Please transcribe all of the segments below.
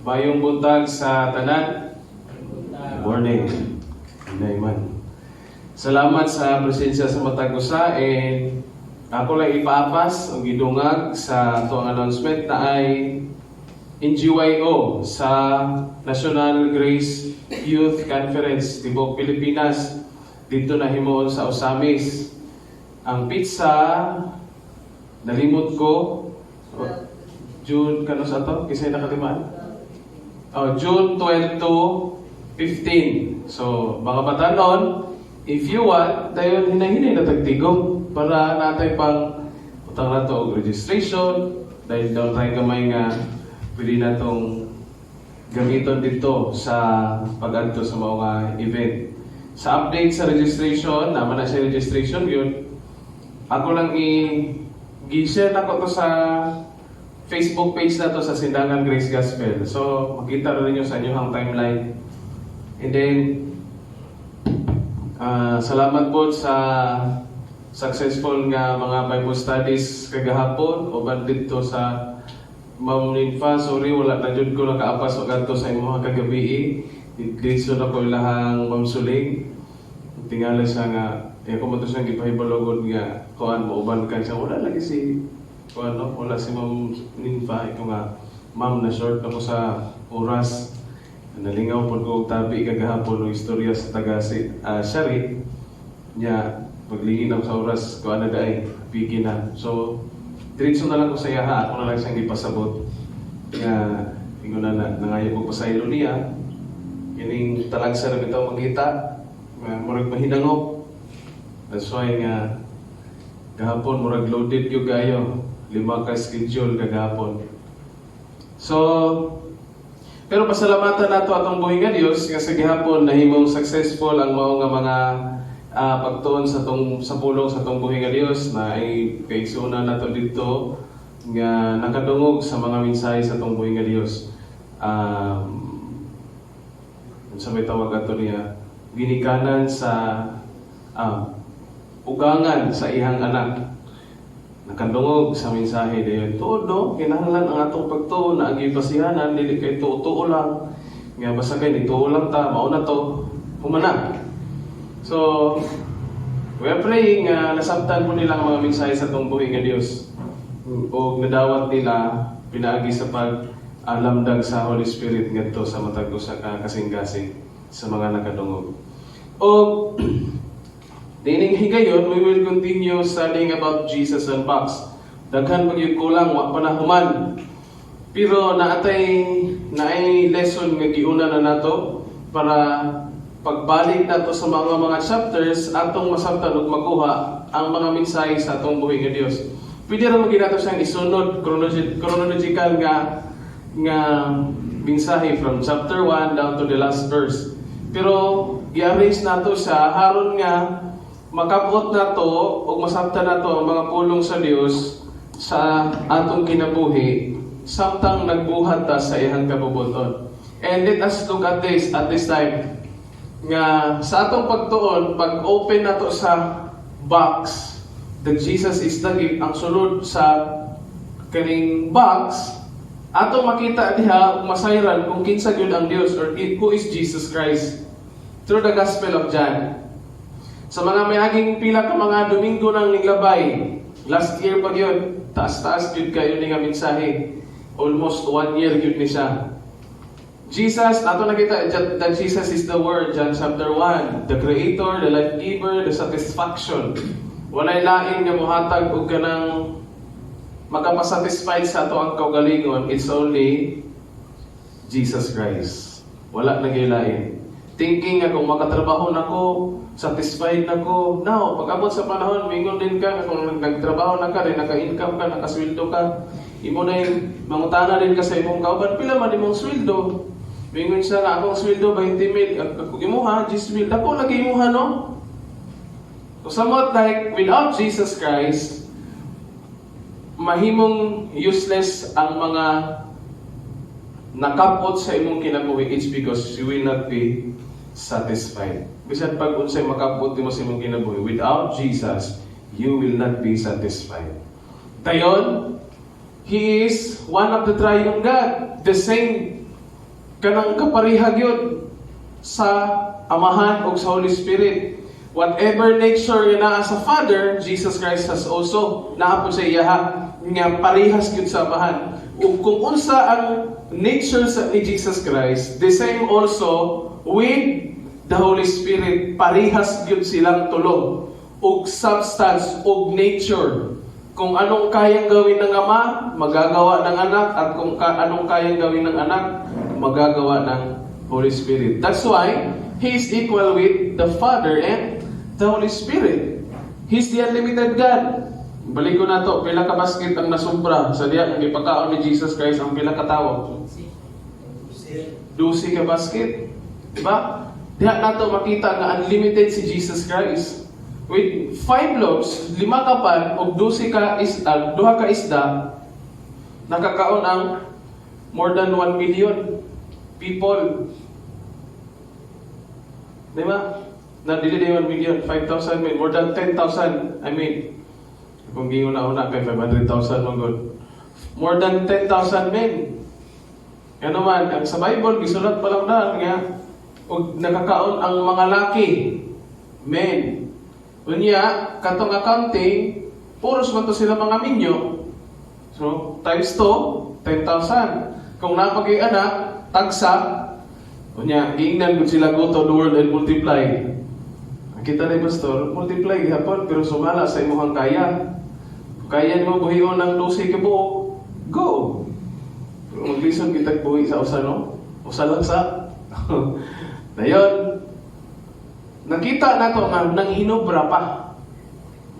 Mayong buntag sa tanan. Morning. Amen. Salamat sa presensya sa matag usa, and ako lang ipaapas o gidungag sa atong announcement na ay NGYO sa National Grace Youth Conference tibok Pilipinas dito na himuon sa Osamis. Ang pizza nalimot ko June kano sa to kisay nakatimaan. June 12 to 15. So, mga batanon, if you want, dayon hinahinay na tagtigom para natay pang utang na to og registration, dahil daw tayo gamay nga pwede na tong gamiton dito sa pag-adto sa mga event. Sa update sa registration, naman na siya registration yun, ako lang i-share na ko to sa Facebook page na to sa Sindangan Grace Gospel. So, makita rin nyo sa inyong timeline. And then, salamat po sa successful nga mga Bible studies kagahapon o dito sa Ma'am Ninfa. Sorry, wala na dyan ko nakaapas o ganito sa inyong kagabi. Dito na ko ilahang Ma'am Suling. Tingala siya nga, kung mo ito siyang ipahibalogod nga, kuhan mo, uban ka siya, wala lagi si wala si Ma'am Ninfa. Ito nga, Ma'am, na short ako sa oras. Nalingaw po ko tabi kagahapon ng istorya sa taga-Shari. Niya, paglingin ako sa oras, kuha na daay, pigin na. So, diretso na lang ko sa yaha, ako na lang siyang ipasabot. Kaya, ingo na nangayon ko pa sa ilo niya. Yaning talagsa na bitaw magkita, murag mahinangop. That's why nga, kahapon murag loaded yung gayo. 5 ka schedule kagahapon. So, pero pasalamatan nato atong buhi nga Dios nga sa gihapon nahimong successful ang mao nga mga pagtuon sa pulong sa atong buhi nga Dios na ay kaigsunan nato dito nga nakadungog sa mga mensahe sa atong buhi nga Dios. Sa may tawag ato niya, ginikanan sa ugangan sa ihang anak. Nakadungog sa mensahe dayon. Todo, kinahanglan ang atong pagtuo na agi basihanan, dili kay tuo lang. Nga basta kay nituo lang ta, mao na to, humana. So, we are praying nasabtan po nila ang mga mensahe sa atong buhi nga Dios. O nadawat nila pinaagi sa pag-alamdag sa Holy Spirit ngadto sa matag usa ka kasing-kasing sa mga nakadungog. O dining higayon, we will continue studying about Jesus and Box. Daghan magyud kulang wa panahuman. Pero naay lesson nga giuna na nato para pagbalik nato sa mga chapters atong masabtan ug makuha ang mga mensahe sa atong buhi nga Dios. Pwede ra magid nato siyang isunod chronological nga mensahe from chapter 1 down to the last verse. Pero i-arrange nato siya haron nga makabot na to o masabtan na to ang mga pulong sa Dios sa atong kinabuhi samtang nagbuhat ta sa iyang kabubuton. And let us look at this time nga sa atong pagtuon, pag-open na to sa box that Jesus is lagi ang sulod sa kaning box, atong makita diha ug masayran kung kinsa gyud ang Dios or who is Jesus Christ through the Gospel of John. Sa mga may aging pila ka mga Domingo nang niglabay, last year pa yun, taas-taas yun kayo nga mensahe. Almost 1 year yun ni siya. Jesus, ato nakita that Jesus is the Word, John chapter 1, the Creator, the life giver, the satisfaction. Walay lain nga muhatag og kanang makapasatisfied sa ato ang kaugalingon, it's only Jesus Christ. Wala na lain. Thinking nga kung makatrabaho na ko, satisfied na ko. Now, pag-abot sa panahon, mingon din ka, kung nagtrabaho na ka, rin naka-income ka, nakasweldo ka, imo na yung mangutana din ka sa imong kauban, pila man imong sweldo. Mingon siya nga, akong sweldo, 20 mil. Imo ha, 10 mil. Dako lagi imo ha, no? Somewhat like, without Jesus Christ, mahimong useless ang mga nakapot sa imong kinabuhi. It's because you will not be satisfied. Bisan pag unsay makapot mo sa imong kinabuhi, without Jesus, you will not be satisfied. Dayon, He is one of the triune God. The same kanang kaparihag yun sa Amahan o sa Holy Spirit. Whatever nature yun na sa Father, Jesus Christ has also naapon sa iyaha nga parihas yun sa Amahan. O kung unsa ang nature ni Jesus Christ, the same also with the Holy Spirit. Parihas yun silang tulo. O substance, o nature. Kung anong kayang gawin ng Ama, magagawa ng Anak. At kung anong kayang gawin ng Anak, magagawa ng Holy Spirit. That's why He is equal with the Father and the Holy Spirit. He's the unlimited God. Balik ko na to, pila ka basket ang nasumbra sa diya ng ipakaon ni Jesus Christ ang pila ka tawo. 12 ka basket. Diba? Diya na to makita nga unlimited si Jesus Christ. With 5 loaves, 5 kapal, o 12 ka isda, 2 ka isda, nakakaon ang more than 1 million people. Diba? Na dili 1 million, 5,000 more than 10,000. I mean, kung giyon na una kay 500,000 mong good. More than 10,000 men. Ano man, ang sa Bible gisulat pa lang na nga og nakakaon ang mga laki, men. Unya, katong accounting, puros man to sila mga minyo. So, times 2, 10,000. Kung napagay anak, tagsa, unya, giingnan ko sila go to the world and multiply. Kita na pastor, multiply gihapon, pero sumala sa imuhang kaya. Kaya mo buhion ng 12 ka buo, go! Pero maglison kita buhi sa usa, no? Usa lang sa. Dayon, nakita na to nga nang hinubra pa.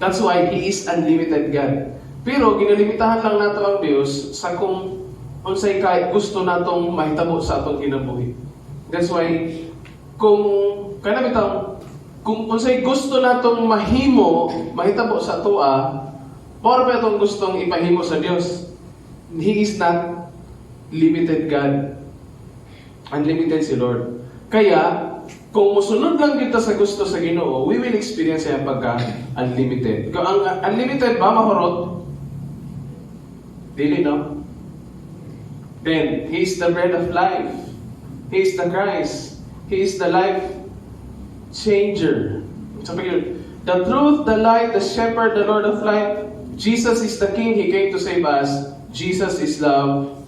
That's why He is unlimited God. Pero ginalimitahan lang nato ang Dios sa kung unsay kay gusto natong mahitabo sa atong kinabuhi. That's why kung unsay gusto natong mahitabo sa atoa, para pa itong gustong ipahimo sa Dios. He is not limited God. Unlimited si Lord. Kaya kung musunod lang kita sa gusto sa Ginoo, we will experience yan pagka-unlimited. Kung ang unlimited ba mahurot? Dili, no? Then, He is the bread of life. He is the Christ. He is the life changer. Sabi yun, the truth, the light, the shepherd, the Lord of life. Jesus is the King. He came to save us. Jesus is love.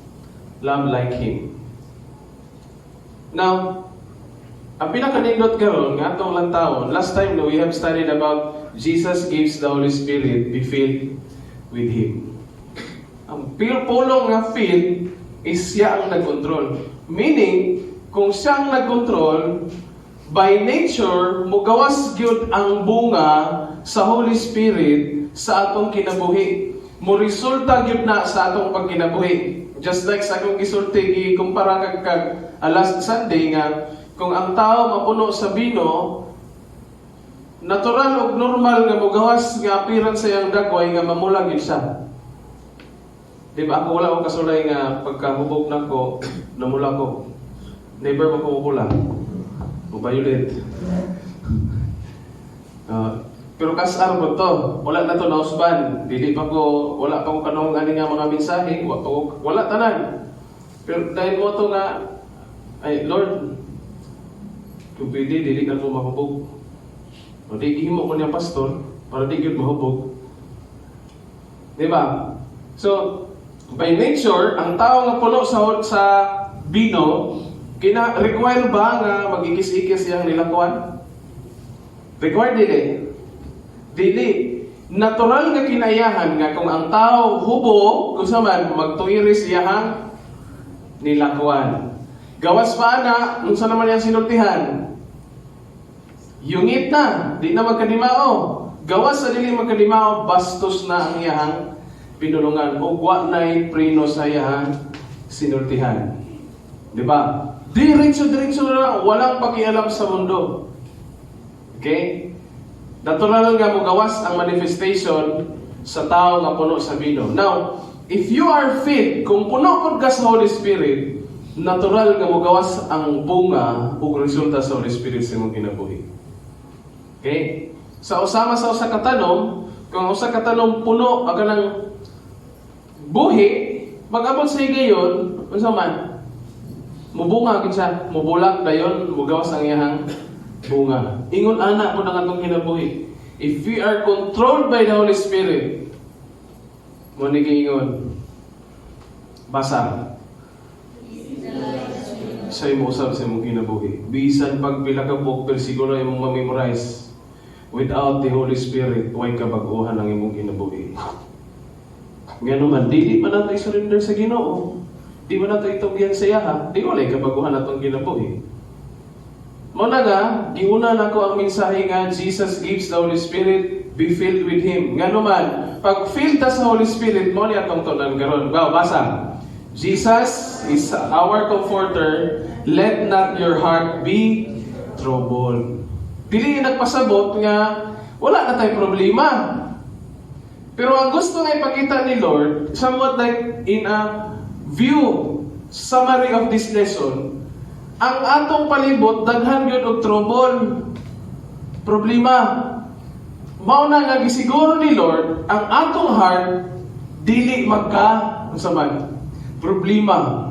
Love like Him. Now, ang pinakanindot karon nga atong lang taon, last time we have studied about Jesus gives the Holy Spirit be filled with Him. Ang pulong nga filled is siya ang nagkontrol. Meaning, kung siya ang nagkontrol, by nature, mugawas gyud ang bunga sa Holy Spirit sa atong kinabuhi. Mo resulta gyud na sa atong pagkinabuhi. Just like sa akong gisulti, ikumpara kag last Sunday nga, kung ang tao mapuno sa bino, natural o normal nga mugawas nga appearance sa iyang dagway nga mamulag yun siya. Di ba? Ako wala akong kasulay nga pagkahubog na ko, namula ko. Never magkumupula. Violet. Pero kasar mo to. Wala na to nausban. Wala pa ko kanong ani nga mga mensahe. Wala tanan. Pero dahil mo to nga, ay Lord, kung pwede, dili ka mo mahubog. O di ihimo ko niya pastor, para di yun mahubog. Diba? So, by nature, ang tao nga puno sa bino, require ba nga magikis-ikis yung nilakuan? Require dili. Dili. Natural nga kinayahan nga kung ang tao hubo, kung saan magtuiris iyahang nilakuan. Gawas pa na, unsa naman yung sinultihan? Yungit na, di na magkadimao. Gawas sa dili magkadimao, bastos na ang iyahang pinulungan. Ugwa na'y prino sa iyahang sinultihan. Diba? Diretso na lang, walang pakialam sa mundo. Okay? Natural nga mo gawas ang manifestation sa tao nga puno sa vino. Now, if you are filled, kung puno pod ka sa Holy Spirit, natural nga mo gawas ang bunga o resulta sa Holy Spirit sa imong kinabuhi. Okay? Sa usama sa usa ka tanom, kung usa ka tanom puno aga ng buhi, mag-abot sa higayon, unsa man? Mubunga gid siya, mubulak dayon, mugawas ang iyang bunga. Ingon ana mo nang atong kinabuhi. If we are controlled by the Holy Spirit, mo ni giingon. Basa. Sa imo usab sa imong kinabuhi. Bisan pagpila ka buok bersikulo imong ma-memorize. Without the Holy Spirit, way kabag-uhan ang imong kinabuhi. Ngano man, di man nato i-surrender sa Ginoo. Di man nato itugyan sa iya, ha? Di walay kabaguhan atong kinabuhi. Muna nga, giuna na ko ang mensahe nga, Jesus gives the Holy Spirit, be filled with Him. Ngano man, pag filled ta sa Holy Spirit, mo ni atong tunan karon. Wow, basa. Jesus is our comforter, let not your heart be troubled. Dili nagpasabot nga, wala na tayong problema. Pero ang gusto nga ipakita ni Lord, somewhat like in a view, summary of this lesson, ang atong palibot, daghan yun og trouble, problema. Mauna nga gisiguro ni Lord, ang atong heart, dili magka-saman, problema.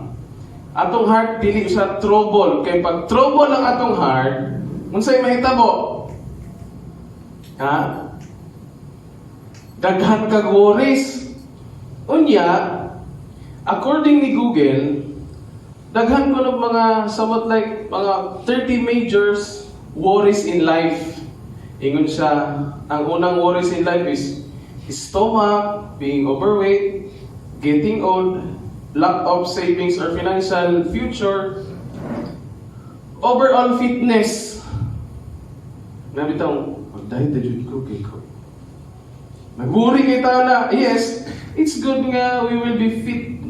Atong heart, dili sa trouble. Kaya pag trouble ang atong heart, unsay mahitabo? Ha? Daghan kag worries. Unya, according ni Google, daghan ko ng mga somewhat like mga 30 major worries in life. Ingon siya, ang unang worries in life is stomach, being overweight, getting old, lack of savings or financial future, overall fitness. Nabitang, dahil na jud ko kay ko. Nag-worry kay tayo na, yes, it's good nga we will be fit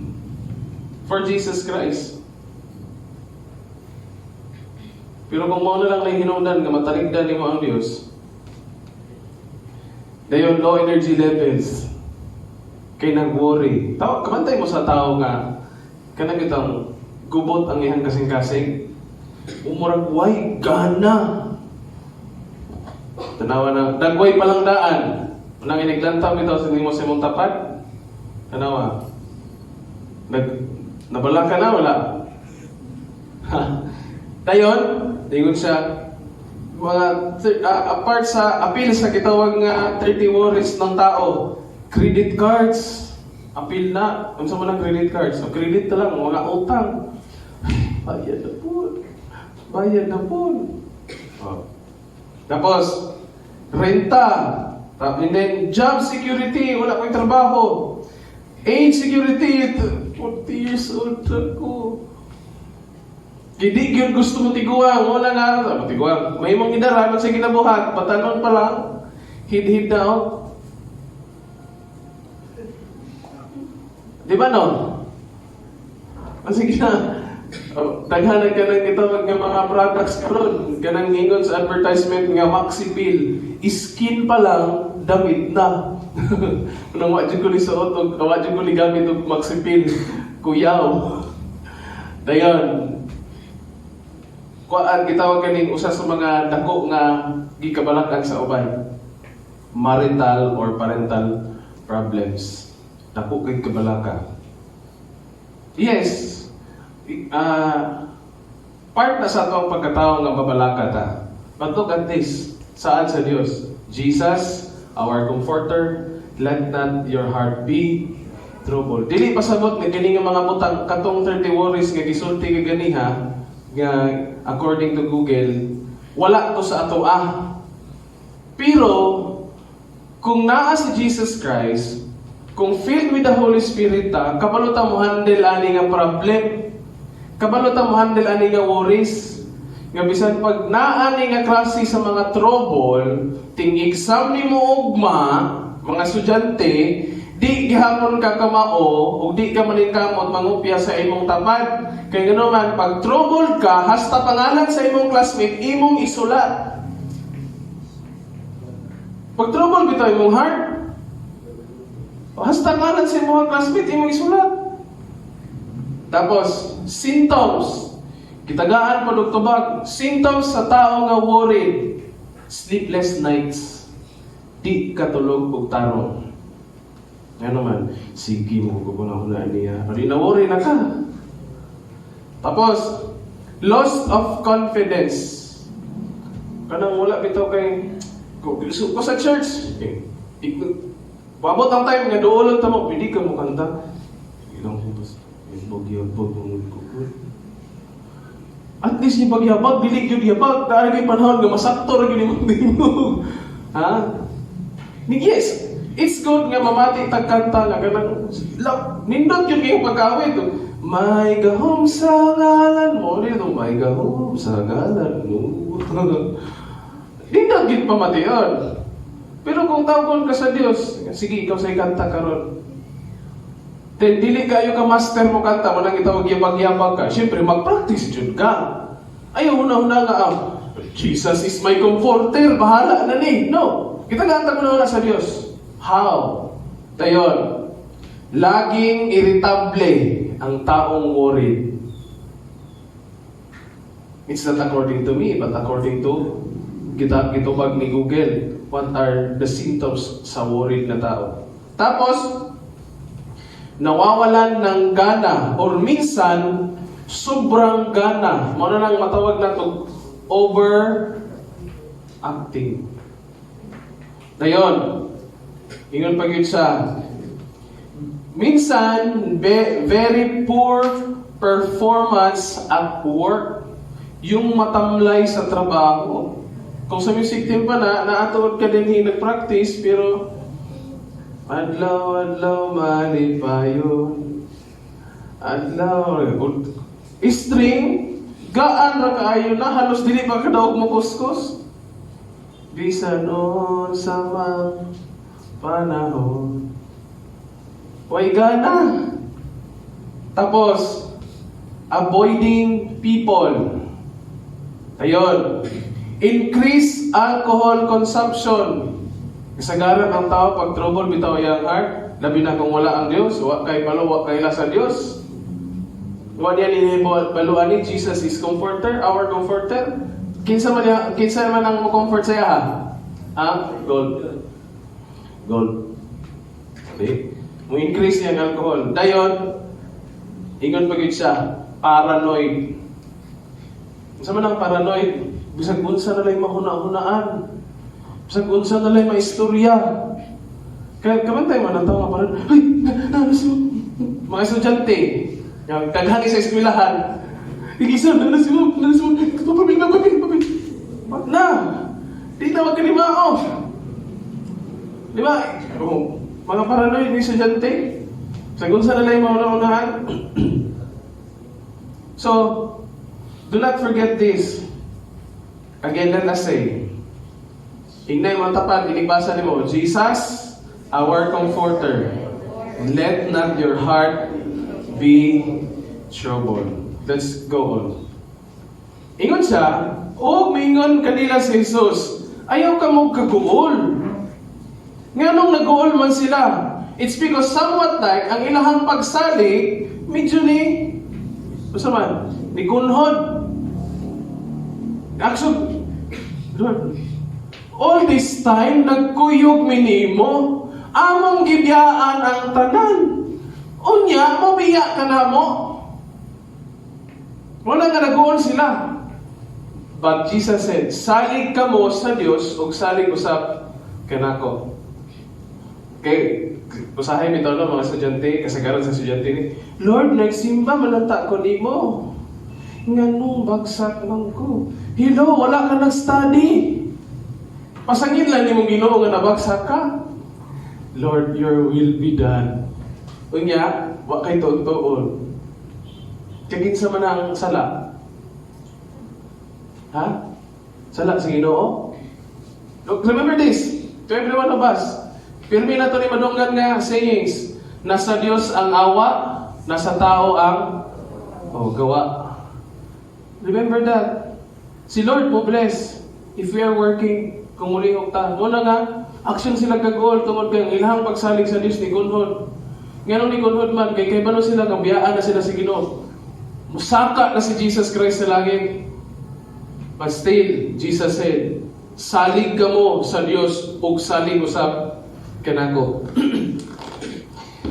for Jesus Christ. Pero kung mo na lang na hinungdan nga mataligdan mo ang Diyos, dayon low energy levels, kay nag-worry. Kamantay mo sa tao nga, kanang itang gubot ang iyang kasing-kasing, umurag, way, gana. Tanawa na, dagway palang daan. Nang iniglantaw bitaw sa nimo sa imong tapat. Tanawa. Nabala ka na, wala. Dayon, ingon siya, mga, apart sa appeal sa kitawag nga 30 worries ng tao, credit cards, appeal na. Unsa man ang credit cards? So, credit na lang, mga utang. Bayad na po. Bayad na po. Oh. Tapos, renta. And then, job security, wala ko'y trabaho. Age security, 40 years old ako. Hindi yun gusto mo tiguang. Wala nga, tiguang. May mong idaraman sa ginabuhat. Patanon pa lang. Hid down. Di ba no? Sige na. Taghanan ka ng itawag ng mga products karon. Kanang ingon sa advertisement nga Maxipil. Skin pa lang, damit na. Nang wajud ko ni suot o wajud ko ni gamit og Maxipil. Kuyaw. Dayon. Kuan gitawag kaning usa sa mga dako nga gikabalak sa uban. Marital or parental problems. Dako kay kabalaka. Yes. Part na sa atong pagkatao nga mabalaka ta. But look at this. Saan sa Dios? Jesus, our comforter, let not your heart be troubled. Dili pasabot nga kini nga mga butang katong 30 worries nga gisulti nga ganiha nga according to Google, wala to sa ato Pero kung naa si Jesus Christ, kung filled with the Holy Spirit ta, kabalo ta mo handle ani nga problem. Kabalo ta mo handle ani nga worries. Nga bisan pag naani nga klase sa mga trouble, ting exam nimo ugma, mga estudyante, di gihapon ka kamao ug di ka maningkamot mangupya sa imong tapad. Kay ngano man pag trouble ka, hasta pangalan sa imong classmate imong isulat. Pag trouble bitaw imong heart, hasta ngalan sa imong classmate imong isulat. Tapos, symptoms. Kitagaan po tubag. Symptoms sa tao nga worried. Sleepless nights. Di katulog og tarong. Yan naman, sige mo ko na niya. Pari na worry na ka. Tapos, loss of confidence. Kanang wala bitaw kay ko sa church. Pabot ang time nga doolon ta mo, pwede ka mo kanta. Ilang hubos. Bagyabag ang magkukul. At least yung bagyabag, bilig yun yabag. Dahil kay panahon nga masakto rin yung magdino. Ha? Yes, it's good nga mamati tagkanta nga ganang nindot yun kayong pagkawit. May gahom sa ngalan mo. Dito, may gahom sa ngalan mo. Nindot yun pamati yun. Pero kung tawgon ka sa Diyos, sige, ikaw sa'y kanta karon. Then, dili kayo ka master mo kanta, mo nang itawag yabag-yabag ka. Siyempre, mag-practice dyan ka. Ayaw, huna-huna nga, Jesus is my comforter, bahala na ni. No, kita kanta mo na sa Diyos. How? Tayon, laging irritable ang taong worried. It's not according to me, but according to gitubag ni Google. What are the symptoms sa worried na tao? Tapos, nawawalan ng gana or minsan, sobrang gana. Muna nang matawag na ito, overacting. Dayon, ingon pag yun siya. Minsan, very poor performance at work. Yung matamlay sa trabaho. Kung sa music team pa naatuod ka din nag-practice, pero adlaw, malipayon. Adlaw, string, gaan ra kaayo na, halos dili pa kadaog mo kuskus. Bisan on sa mga panahon. Way gana. Tapos, avoiding people. Ayun. Increase alcohol consumption. Kasagaran ang tao pag trouble bitaw yang heart, labi na kung wala ang Dios, wa kay palo, wa kay sa Dios. Wa niya ni baluan ni Jesus is comforter, our comforter. Kinsa man ang mo-comfort sa iya ha? Ha? Gold. Okay? Mo increase niya ang alcohol. Dayon, ingon pagid siya, paranoid. Unsa man ang paranoid? Bisag unsa na lay mahuna-hunaan. Bisag unsa na lay maistorya. Kaya kamantay man ang tao nga parang, ay, mga estudyante, yung kaghani sa eskwelahan, igisan, nanas mo, papapil. Wag na! Di na magkanimao. Di ba? Mga paranoid ng estudyante, bisag unsa na lay mahuna-hunaan. So, do not forget this. Again, let us say, Ignay mo tapat, inibasa ni mo, Jesus, our comforter, let not your heart be troubled. Let's go on. Ingon siya, mingon kanila si Jesus, ayaw ka mong kaguol. Nga nung naguol man sila, it's because somewhat like, ang ilahang pagsali, medyo ni kunhod. Actually, Lord, all this time, nagkuyog minimo, among gibiyaan ang tanan. Unya, mabiya ka na mo. Wala nga naguon sila. But Jesus said, salig ka mo sa Diyos o salig usap kanako. Okay, usahay mi tawag mga estudyante, kasagaran sa estudyante ni, Lord, nagsimba malanta ko nimo. Nganong bagsak lang ko. Hello, wala ka nag-study. Pasangin lang ni mong Ginoo nga nabagsak ka. Lord, your will be done. Unya, wa kay tuon-tuon. Kagin sa manang sala. Ha? Sala sa Ginoo? Look, remember this. To every one of us. Pirmi na to ni madunggan nga sayings. Nasa Dios ang awa, nasa tao ang gawa. Remember that. Si Lord mo bless if we are working. kung mulihok ta. Muna nga, action sila kagol, tungod kang ilahang pagsalig sa Dios ni Gunhod. Ngayon ni Gunhod man, kay bano sila, biyaan na sila si Ginoo. Musaka na si Jesus Christ sa langit. But still, Jesus said, salig ka mo sa Dios ug salig usab kanako.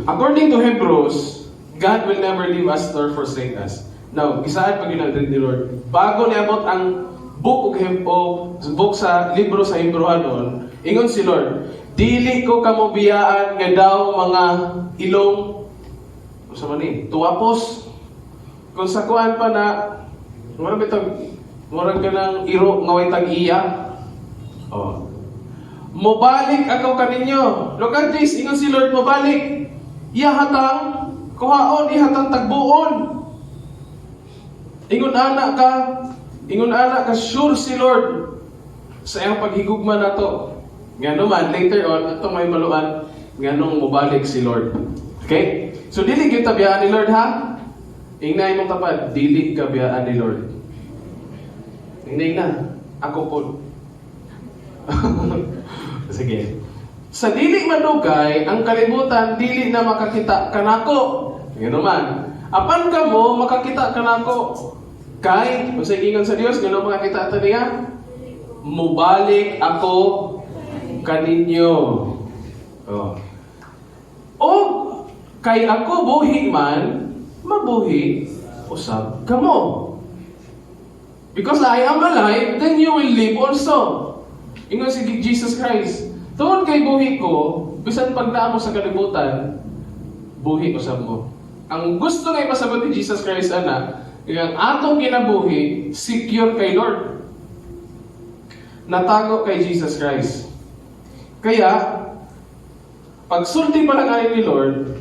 According to Hebrews, God will never leave us nor forsake us. Now, isaad pag ginadrid ni Lord. Bago niabot ang book sa libro sa Hebrewanon, ingon si Lord, dili ko kamo biyaan nga daw mga ilong sa mani, tuwapos. Kung sa kuan pa na murag ka ng iro nga way tag-iya. Oh. Mobalik ako kaninyo. Look at this, ingon si Lord, mobalik. Ihatang kuhaon, ihatang tagbuon. Ingon ana ka sure si Lord sa iyang paghigugma na to. Nga naman, later on, ito may maluan, nga nung mobalik si Lord. Okay? So, dili kita biyaan ni Lord, ha? Ingnay mong tapat, dili ka biyaan ni Lord. Ingnay na, ako po. Sige. Sa dili madugay, ang kalibutan, dili na makakita kanako. Nga naman, apan ka mo, makakita kanako. Kay, kung sa ingon sa Diyos, gano'n makakita ito niya? Mubalik ako kaninyo. Oh. O, kay ako buhi man, mabuhi, usab ka mo. Because I am alive, then you will live also. Ingon si Jesus Christ. Tungod kay buhi ko, bisan pagdaan mo sa kalibutan, buhi usab mo. Ang gusto nga ipasabot ni Jesus Christ, ana, yung atong kinabuhi, secure kay Lord. Natago kay Jesus Christ. Kaya, pag sulti pa lang ni Lord,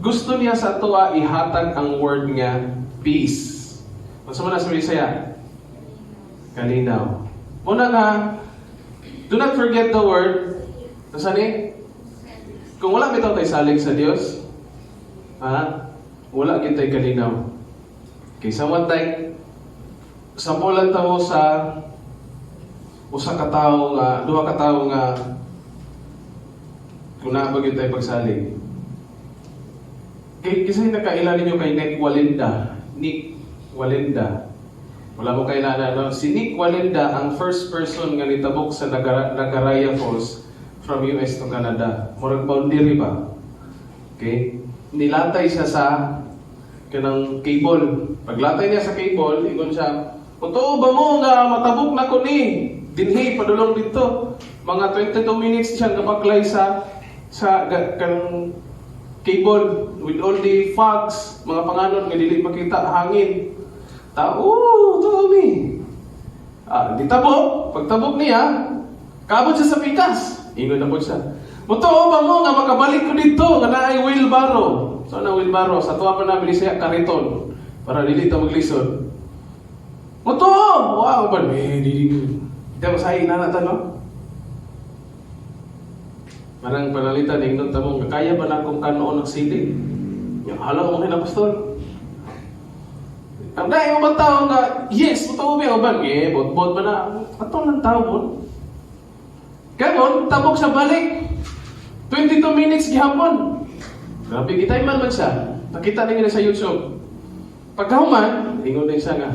gusto niya sa tuwa ihatag ang word niya, peace. Masa mo na sa Bisaya? Kalinaw. Muna nga, do not forget the word. Nasaan eh? Kung wala bitaw tayo salig sa Diyos, wala kita'y kalinaw. Okay, samantay, sampulan tamo sa usa ka tawo nga, duha ka tawo nga kung naabag tayo pagsalig. Kisay nakailan ninyo kay Nick Walenda. Wala mo kailala, no? Si Nick Walenda, ang first person nga nitabok sa Nagaraya Falls from US to Canada. Murag boundary ba? Okay? Nilatay siya sa kanang cable. Paglatay niya sa cable, ingon siya, totoo ba mo nga matabok na ko ni? Dinhi, padulong dito. Mga 22 minutes siyang kapaklay sa kanang cable with all the fogs, mga panganon nga dili makita hangin. Tomi. Di tabok. Pagtabok niya, kaabot siya sa pikas. Ingon na po siya. Totoo ba mo nga makabalik ko dito nga naay wheelbarrow? So na wheelbarrow, sa tuwa pa namin siya kariton para dili ta maglisod. Totoo! Wow, ba? Di masahin na natin, no? Marang panalitan, ingnon ta mo, kaya ba na akong kanoon ng siling? Yung halaw mo kina pastol. Ang dahil yung mga tao nga, yes, totoo ba yung bang? Bot-bot ba na? Atong lang tao mo. Ganon, tabok siya balik. 22 minutes gihapon. Grabe, kita'y man siya. Nakita ninyo sa YouTube. Pagkahuman, ingon din siya nga,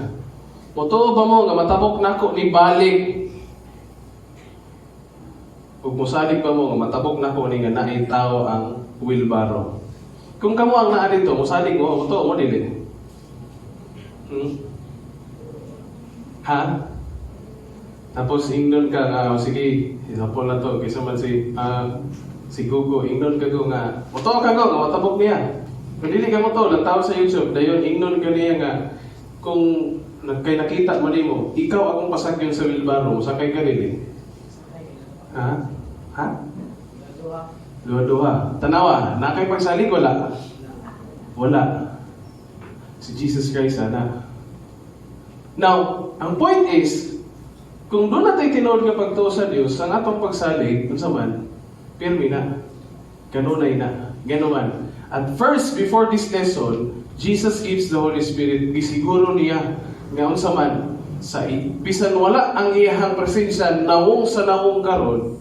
totoo ba mo nga matabok na ako ni balik? Kung musalig ba mo nga matabok na ako ni nga naay tao ang wheelbarrow? Kung kamo ang naa dito, musalig mo, totoo mo dili. Ha? Tapos ingnon ka, sige, isapol na to, kaysa man si Gugo, ingnon ka ko nga, totoo ka ko, nga matabok niya. Kung dili ka mo to, lantaw sa YouTube, dayon ingnon ka niya nga, kung kay nakita mo nimo, ikaw akong pasakyan sa wheelbarrow, sakay ka rin. Ha? Dua-dua. Tanawa, nakay pagsalig wala? Wala. Si Jesus Christ, sana. Now, ang point is, kung doon natin tinood nga pagtuo sa Diyos, ang atong pagsalig, kung saman, pirmi na. Kanunay na. Ganuman. At first, before this lesson, Jesus gives the Holy Spirit. Gisiguro niya nga unsa man bisan wala ang iyahang presensya nawong sa nawong karon,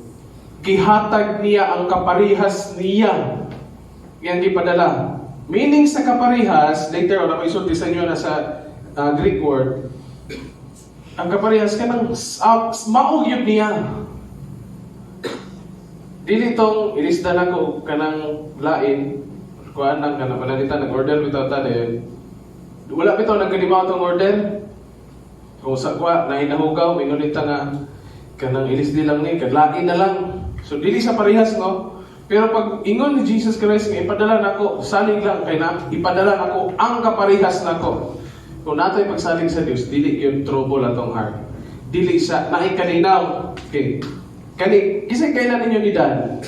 gihatag niya ang kaparihas niya yang gipadala. Meaning sa kaparihas, later on, ako isulti sa inyo na sa Greek word, ang kaparihas ka ng maugyod niya. Dili tong ilisdan ako kanang lain, kuan nang kanang panalita, nag-order without that. Wala bitaw nagkalimaw tong order. Kung sa kwa, nainahugaw, minunita nga, kanang ilis di lang ni, kaglain na lang. So, dili sa parehas, no? Pero pag ingon ni Jesus Christ nga, ipadala nako, salig lang, kay na, ipadala nako, ang kaparehas nako. Kung nato'y pagsalig sa Diyos, dili yung trouble atong heart. Dili sa, naikalinaw. Okay. Kisay kailan ninyo ni Dan?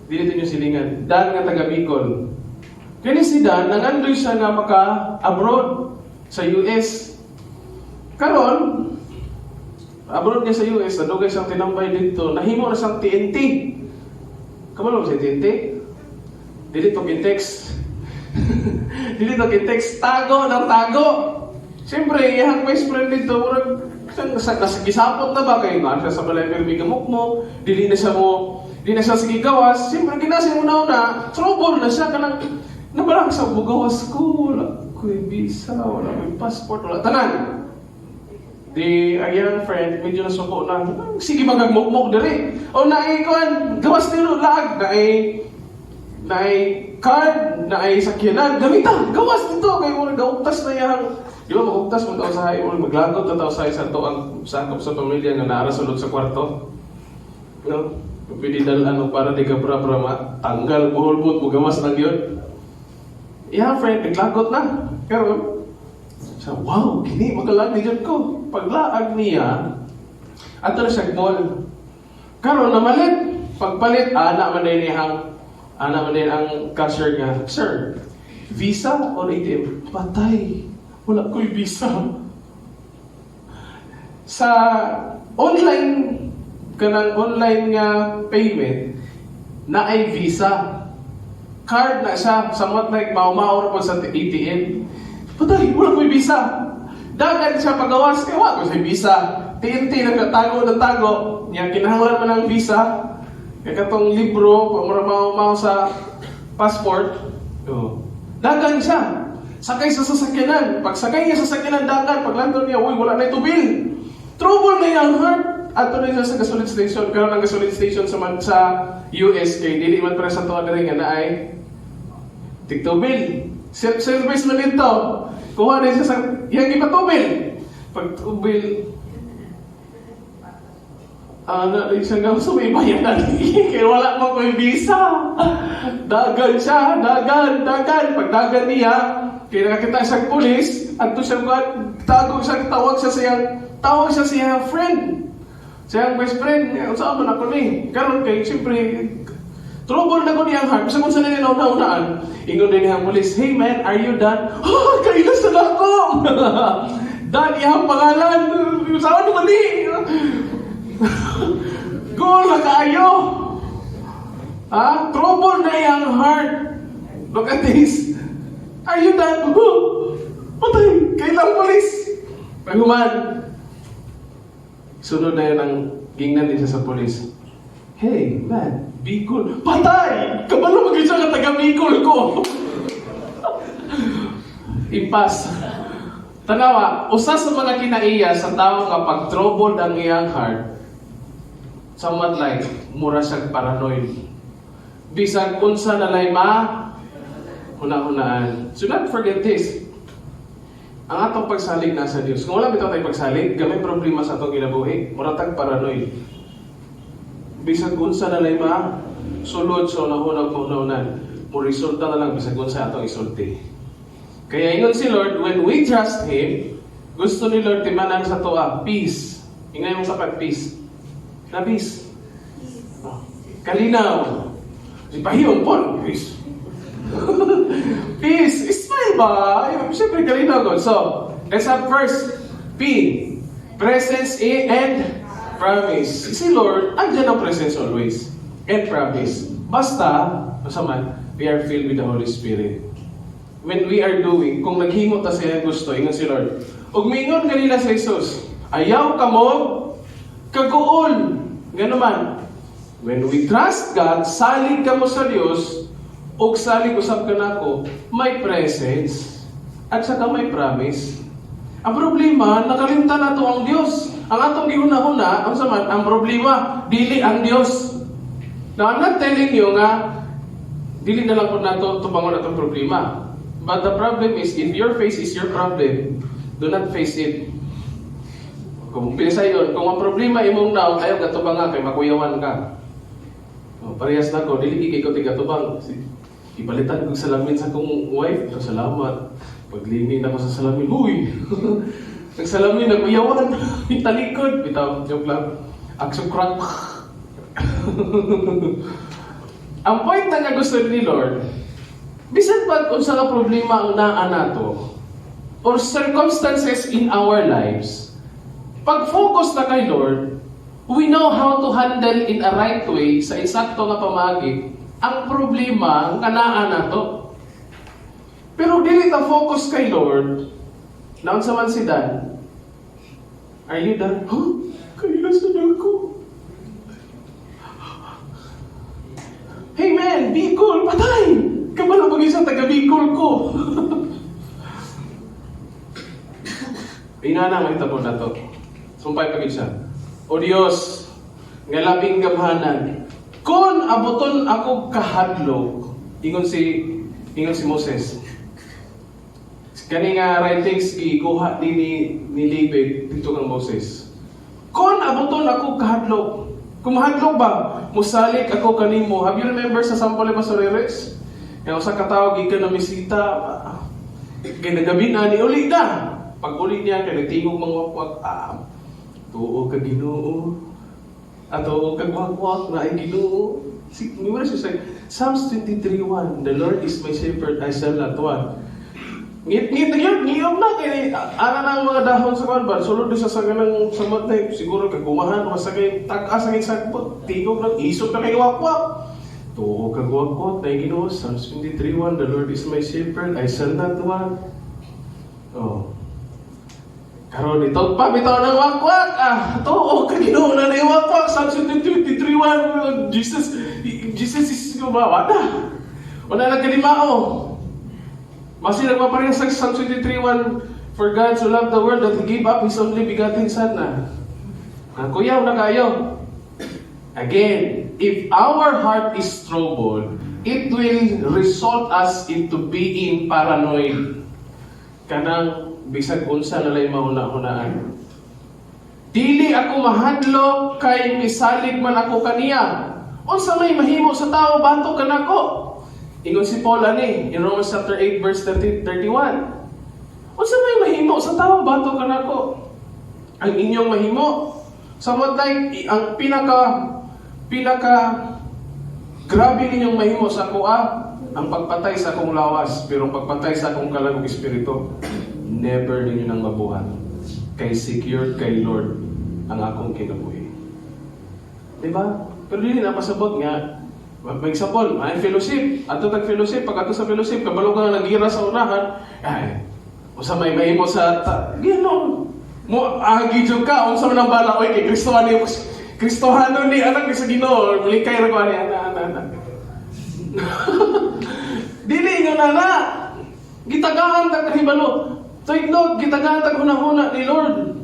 Dili ninyo silingan. Dan nga taga Bicol. Kani si Dan, nangandoy siya nga maka-abroad sa US. Karon, abroad niya sa US, nadugay siyang tinambay dito, nahimo na siyang TNT. Kamalo ba si TNT? Dili to kintext. Dili to kintext. Tago ng tago. Siyempre, iyang best friend dito, nasagisapot na ba kayo nga? Sa balay permi gamok mo, dili na siya sige gawas. Siyempre, kinasi mo na, trouble na siya, kanang, nabalang sa bugawas ko, wala ko'y visa, wala ko'y passport, wala tanan. Di, ang iyang friend, medyo nasuko na, sige magagmukmuk dali. O naikuan, gawas nilo lag, naay card, naay sakyanan, gamitan, gawas nito, kayo mo nag-auktas na yang, di ba mag-auktas mo tao sa hay, o maglagot na tao sa hay sa to ang sakop sa pamilya nga naarasulod sa kwarto. No? Pwede dalan para di ka pra-pra tanggal, buhulbot, bugawas lang yun. Iyang friend, naglagot na. Pero, wow, kini, magalag ni Diyod ko. Paglaag niya, ato na siya mall. Karon namalit. Pagpalit, ana man din ang cashier nga, Sir, visa or ATM? Patay. Wala ko'y visa. Sa online, kanang online nga payment, na ay visa. Card na siya, somewhat like mau-mau po sa ATM. Patay, wala ko'y visa. Dagan siya pagawas, kaya wala ko siya visa. TNT, nagtago ng tago. Yan, kinahanglan man ng visa. Kaya katong libro, pamara-mau-mau sa passport. Dagan siya. Sakay sa sasakyanan. Pag sakay niya sa sasakyanan, dagan. Pag landon niya, uy, wala na ito bill. Trouble na yung heart. Ato na siya sa gasoline station. Karoon ng gasoline station sa US, kay dili man para sa tuwa na rin nga na ay tig-tubil. Self-service man dito. Kuha na siya sa yang ipatubil. Pag tubil, na siya nga gusto may bayanan. Kaya wala mo ko yung visa. Dagan siya, dagan. Pag dagan niya, kaya nakakita siya pulis, at to siya tawag siya siyang friend. Siyang best friend. Saan man ako ni? Karon kay, siyempre, trouble na ko niyang heart. Basta kung saan na nauna-unaan, ingon din niyang pulis, hey man, are you done? Kailas na ako! Dan, iyang pangalan. Saan naman ni? Goal na kayo! Trouble na iyang heart. Look at this. Are you done? Patay! Kailang pulis! Paghuman. Sunod na yun ang gingnan din siya sa pulis. Hey, man, Bicol. Patay! Kabalo mag-isa ka taga-Bicol ko! Impas. Tanawa, usa sa mga kinaiya sa tao nga pag-troubled ang iyang heart, somewhat like, mura siyang paranoid. Bisag unsa na lay huna-hunaan. So not forget this. Ang atong pagsalig nasa Diyos. Kung wala bitaw tayo pagsalig, gamay problema sa atong kinabuhi. Muratag paranoid. Bisag unsa na lay sulod sa unahunag mahunahunan. Resulta na lang bisag unsa atong isulti. Kaya ingon si Lord, when we trust Him, gusto ni Lord timanan sa toa, peace. Ingay mo sa peace. Na peace. Kalinaw. Si Pahiyon po, peace. Peace. Smile ba? Siyempre kalinaw ko. So, let's have first, P. Presence and promise. Si Lord, andyan ang presence always. And promise. Basta, masaman, we are filled with the Holy Spirit. When we are doing, kung naghimot na siya gusto, ingon si Lord, Ug mingon kanila sa Jesus, ayaw ka mo kaguol. Nga naman, when we trust God, salig ka mo sa Dios, ug salig usab ka nako, may presence at saka may promise. Ang problema, nakalimtan nato ang Dios. Ang atong gihuna-huna, ang problema, dili ang Dios. Now, I'm not telling you nga, dili na lang po nato tubangon atong problema. But the problem is, if your face is your problem, do not face it. Kung pinasa yun, kung ang problema imong naon, ayaw gatubang nga, kay makuyawan ka. Parehas na ko, dili ikay ko tigatubang. Ibalitan ko salamin sa kong wife, salamat. Paglini na ko sa salamin, huy! Nagsalamin, nag-uyawan. Talikod. Bitaw, joke lang. Action crack. Ang point na nga gusto ni Lord, bisan pa kung sa problema ang naan nato, or circumstances in our lives, pag-focus na kay Lord, we know how to handle in a right way, sa insakto nga pamagi, ang problema ang kanaan nato. Pero dili ta focus kay Lord, naon sa man si Dan, are you done? Huh? Kailasan ako. Hey man, Bicol, patay! Kabalo pag isang taga Bicol ko. Inana, mahitabo na to. Sumpay pag isa. O Diyos, nga labing gamhanan, kung abuton ako kahadlok, ingon si Moses. Kani nga writings ikuha ni David dito kang Moses. Kung abuton ako kahadlok, kumahadlok ba? Musalik ako kanimo. Have you remember sa Sample Pasoreres? Yung sa katawag ikan na misita, ginagabi na ni uli na. Pag uli niya, kaya nagtingog mga wakwak, tuo ka Ginoo. Ato kag wakwak na ay Ginoo. Numerous you say, Psalms 23:1, the Lord is my shepherd, I shall not want. Ngiyom na kini ana nang mga dahon sa kanban sulod sa ganang samot na siguro kagumahan masakay tag-asa ng sakpot tingog lang isog na kay wakwak tuo kag wakwak na Ginoo. Psalms 23:1, the Lord is my shepherd, I shall not want. Karon ito pa bitaw ng wakwak tuo kag Ginoo na wakwak. Psalms 23:1, Jesus is wala lang kalimao. Masi nagpaparehas sa Psalm 23:1, for God so loved the world that He gave up His only begotten Son na. Kuyaw na kayo. Again, if our heart is troubled, it will result us into being paranoid. Kanang bisag unsa na lay mahuna-hunaan. Dili ako mahadlok kay misalig man ako kaniya. Unsa may mahimo sa tao bato kanako? Ingon si Paul ani in Romans chapter 8 verse 31. Unsa may mahimo sa tao bato kanako? Ang inyong mahimo samot day ang pinaka grabe ninyong mahimo sa kuha ang pagpatay sa akong lawas, pero pagpatay sa akong kalagong espiritu never ninyo nang mabuhat. Kay secured kay Lord ang akong kinabuhi. Diba? Pero hindi na pasabot nga. May example, may fellowship. Ato tag-fellowship. Pag ato sa fellowship, kabalo ka nga nagira sa unahan, usa may mahimo sa Ginoo. Mo agidyo ka, unsa man ang bala, oy kay Kristohano ni anak ni sa Ginoo, mulikay ra ko ani ana. Dili nga na. Gitagaan ta kahibalo. Take note, gitagaan ta hunahuna ni Lord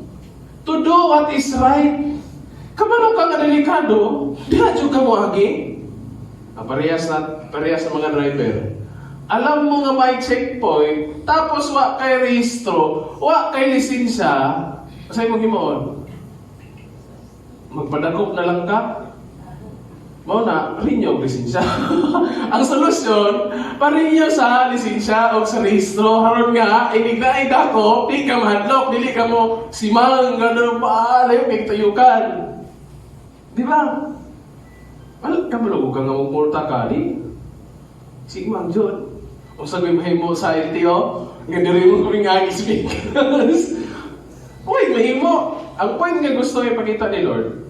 to do what is right. Kabalo ka nga delikado, diha jud ka mo agi. Parehas na mga driver. Alam mo nga may checkpoint, tapos wa kay rehistro, wa kay lisensya, asay mo himuon? Magpadakop na lang ka? Mao na, renew lisensya. Ang solusyon, pa-renew sa lisensya o sa rehistro. Haron nga, inignaid ako, di ka mahadlok, dili ka mo simang, gano'n pa, layo, kaytayukan. Di ba? Alam ka malugog ka nga magmulta ka, di? Sige, Ma'am John. O sabi mahimo sa LTO, nga diri mo kung nga speakers. Uy, mahimo. Ang point nga gusto ipakita ni Lord,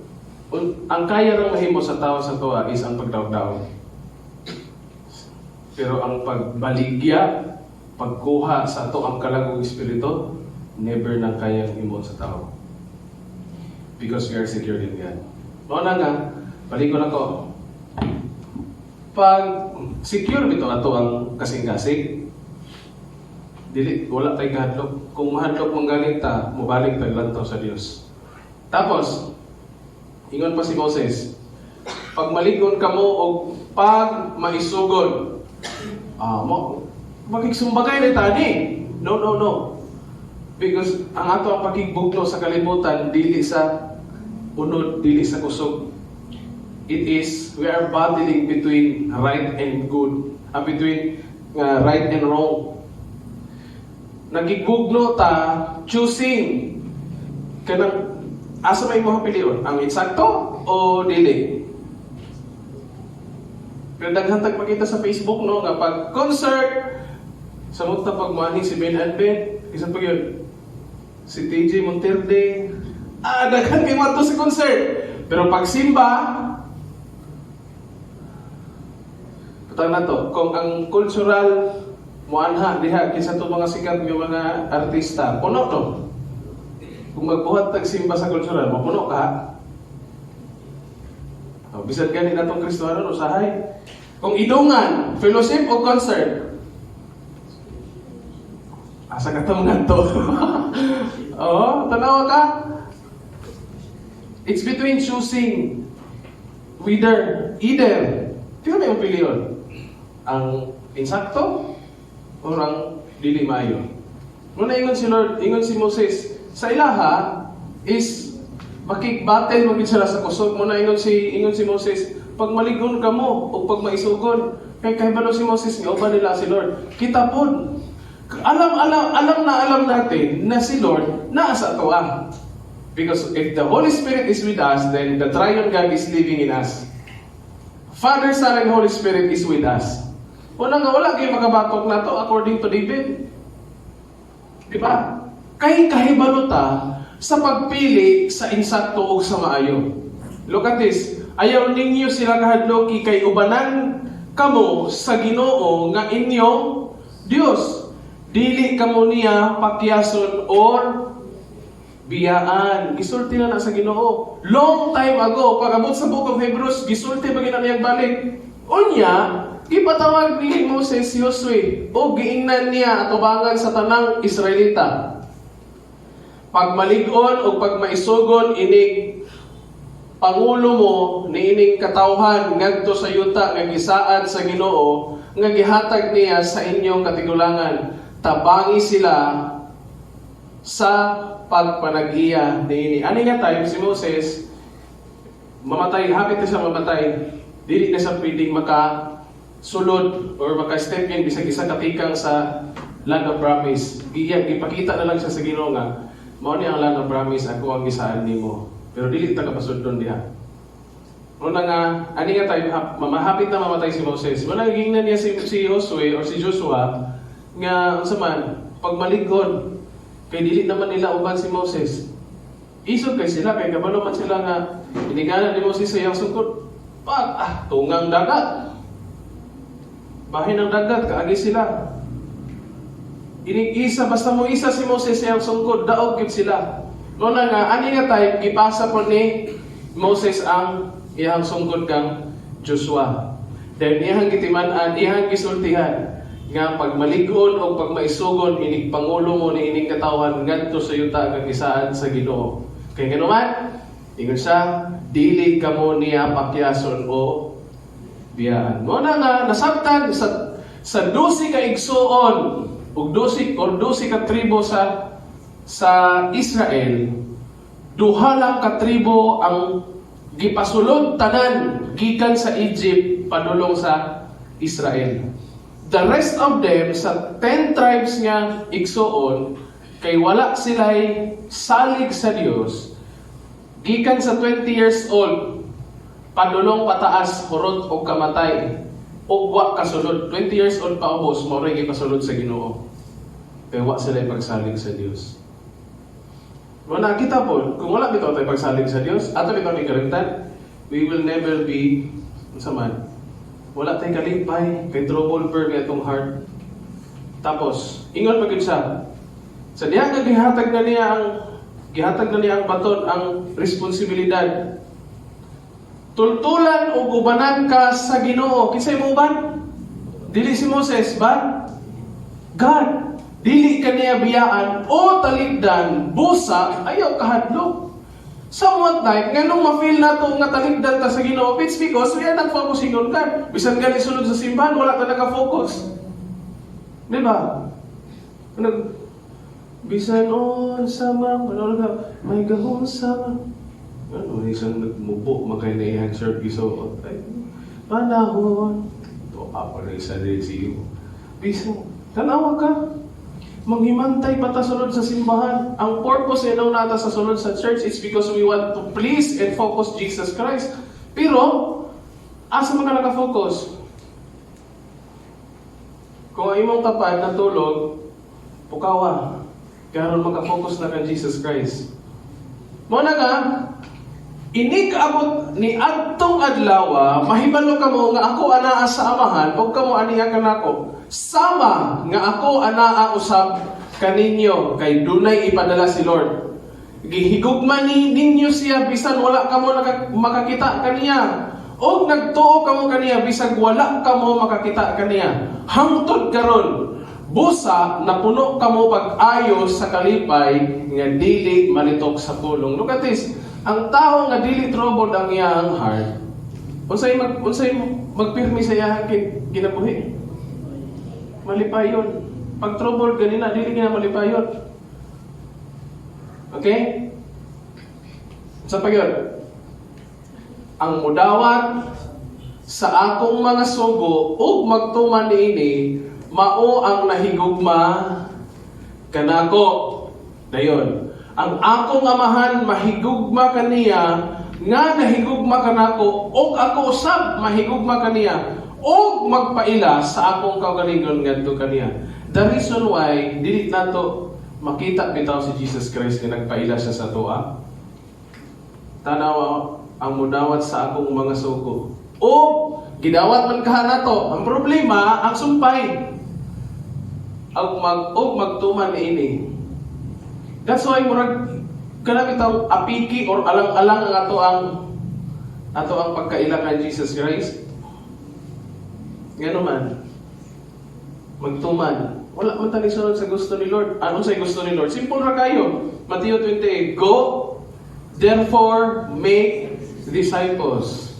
ang kaya ng mahimo sa tao sa tuwa is ang pagdaw-daw. Pero ang pagbaligya, pagkuha sa to ang kalagong espiritu, never nang kayang himon sa tao. Because we are secure in God. Noon nga, palikon ako. Pag secure bito ato ang kasing-kasing, dili, wala tayo kahadlok. Kung mahadlok mong galing ta, mubalik tayo lantaw sa Diyos. Tapos, ingon pa si Moses, pag maligon ka mo o pag maisugon, magigsumbagay na tani. No. Because ang ato ang pakigbugno sa kalibutan, dili sa unod, dili sa kusog. It is, we are battling between right and good, between right and wrong. Nagigugno ta, choosing, kanang, asa may mga piliyon? Ang insakto o dili? Pero daghantag makita sa Facebook, no, nga pag concert, samot na pagmani si Ben and Ben, isa pa yun, si TJ Monterde, daghan kayo mato sa concert. Pero pag simba, patang na to, kung ang cultural muanha diha kinsa to mga sikat nga mga artista, puno to. Kung magbuhat tag simba sa cultural, mapuno ka. Bisan gani natong Kristiyano usahay. Kung idungan, fellowship o concert, asa ka tamangan to? Tanawa ka. It's between choosing either kaya may piliyon. Ang insakto o ang dili maayo. Muna ingon si Lord, ingon si Moses, sa ilaha is makikbattle mo sila sa kusog. Muna ingon si Moses, pag maligon ka mo o pag maisugon, kay kahibalo si Moses nga uban nila si Lord. Kita pod. Alam natin na si Lord naasa tuwa. Because if the Holy Spirit is with us, then the Triune God is living in us. Father, Son, and Holy Spirit is with us. Wala kayo makabatok na to according to David. Diba? Kahibaluta sa pagpili sa insakto o sa maayo. Look at this. Ayaw ninyo sila kahadloki kay ubanan kamo sa Ginoo nga inyong Dios. Dili kamo niya pakyason or biyaan. Gisulti na sa Ginoo. Long time ago, pag-abot sa Book of Hebrews, gisulti ba ginaniyang balik? Unya, ipatawag ni Moses si Josue o giingnan niya atubangan sa tanang Israelita. Pag maligon o pag maisugon inig pangulo mo niining katawhan ngadto sa yuta nga gisaad sa Ginoo nga gihatag niya sa inyong katigulangan. Tabangi sila sa pagpanag-iya niini. Ani nga time si Moses mamatay, hapit na siya mamatay. Dili na siya pwedeng sulod or maka-step in bisag isa katikang sa land of promise. Ipakita na lang siya sa Ginoo nga mao ni ang land of promise, ako ang gisaan nimo. Pero dili ta kapasudlon diha. Una nga ani nga tayo mamahapit na mamatay si Moses. Wala gingnan niya si Josue or si Joshua nga unsa man pag maligon kay dili naman nila uban si Moses. Isog kay sila kay kabalo man sila nga inigana ni Moses sa iyang sungkod. Tungang dagat. Bahin ng dagat, kaagi sila. Inig-isa, basta mo isa si Moses sa iyang sungkod, daog gid sila. Noon nga, ani nga tayo, ipasa po ni Moses ang iyang sungkod kang Joshua. Dahil iyang gitiman-an, iyang gisultihan, nga pag maligon o pag maisugon, inig pangulo mo ni ining katawan, ngadto sa yuta kang isaan sa Ginoo. Kaya ganuman, ingon siya, dili ka mo niya pakyason o biyaan. Muna nga, nasabtan sa 12 ka igsuon o 12 ka tribo sa Israel, duha lang ka tribo ang gipasulod tanan gikan sa Egypt padulong sa Israel. The rest of them, sa 10 tribes nga igsuon, kay wala sila'y salig sa Dios, gikan sa 20 years old, padulong pataas, hurot o kamatay, o wa kasulod. 20 years old pa ubos, maurang ipasulod sa Ginoo. Kaya wa sila'y pagsalig sa Dios. Wala kita po, kung wala bitaw tayo pagsalig sa Dios, ato bitaw may kalimtan, we will never be, man, wala tayong kalipay, kay trouble per itong heart. Tapos, ingon pag siya, Sa diha nga gihatag na niya ang baton, ang responsibilidad. Tultulan o ubanan ka sa Ginoo. Kinsay mo uban? Dili si Moses ba? God. Dili ka niya biyaan o taligdan, busa, ayaw kahadlok. Somewhat like, nganong ma-feel na ito nga taligdan ta sa Ginoo, it's because we are not focusing on God. Bisan ka sunod sa simbahan, wala ka naka-focus. Di ba? Bisan on sama, may gahon sama. Isang nagmubo, magkainaihan shirt, iso, panahon. Ito, apa na isa rin siyo. Bisan, tanawa ka. Manghimantay pa ta sunod sa simbahan. Ang purpose nito nata sa sunod sa church is because we want to please and focus Jesus Christ. Pero, asa man ka nakafocus? Kung ang imong kapad natulog, pukawa. Karon makafocus na kang Jesus Christ. Muna ka, inig-abot ni adtong adlaw, mahibalo ka mo nga ako anaa sa amahan, pag ka mo aniya ka nako. Sama nga ako anaa usab kaninyo kay dunay ipadala si Lord. Gihigugma ninyo siya bisan wala ka mo makakita kaniya. Og nagtuo ka mo kaniya bisan wala ka mo makakita kaniya. Hangtod karon busa napuno ka mo pag-ayo sa kalipay nga dili malitok sa pulong. Look at this. Ang tao nga dili troubled ang iyang heart. Unsay magpirmi sa iyang kinabuhi? Malipayon. Pag troubled ganina, dili na malipayon. Okay? Sa pagyon, ang mudawat sa akong mga sugo ug magtuman niini mao ang nahigugma kanako. Dayon, ang akong amahan mahigugma kaniya nga nahigugma kanako ug ako usab mahigugma kaniya ug magpaila sa akong kaugalingon ngadto kaniya. The reason why dili nato makita bitaw si Jesus Christ nga nagpaila siya sa tuwa. Tanawa ang mudawat sa akong mga sugo. O gidawat man kaha nato. Ang problema ang sumpay. Og magtuman ini. That's why murag kana bitaw apiki or alang-alang ang ato ang pagkaila kay Jesus Christ. Ngano man, magtuman. Wala man tani sunod sa gusto ni Lord. Ano sa gusto ni Lord? Simple ra kayo. Matthew 28, go, therefore make disciples.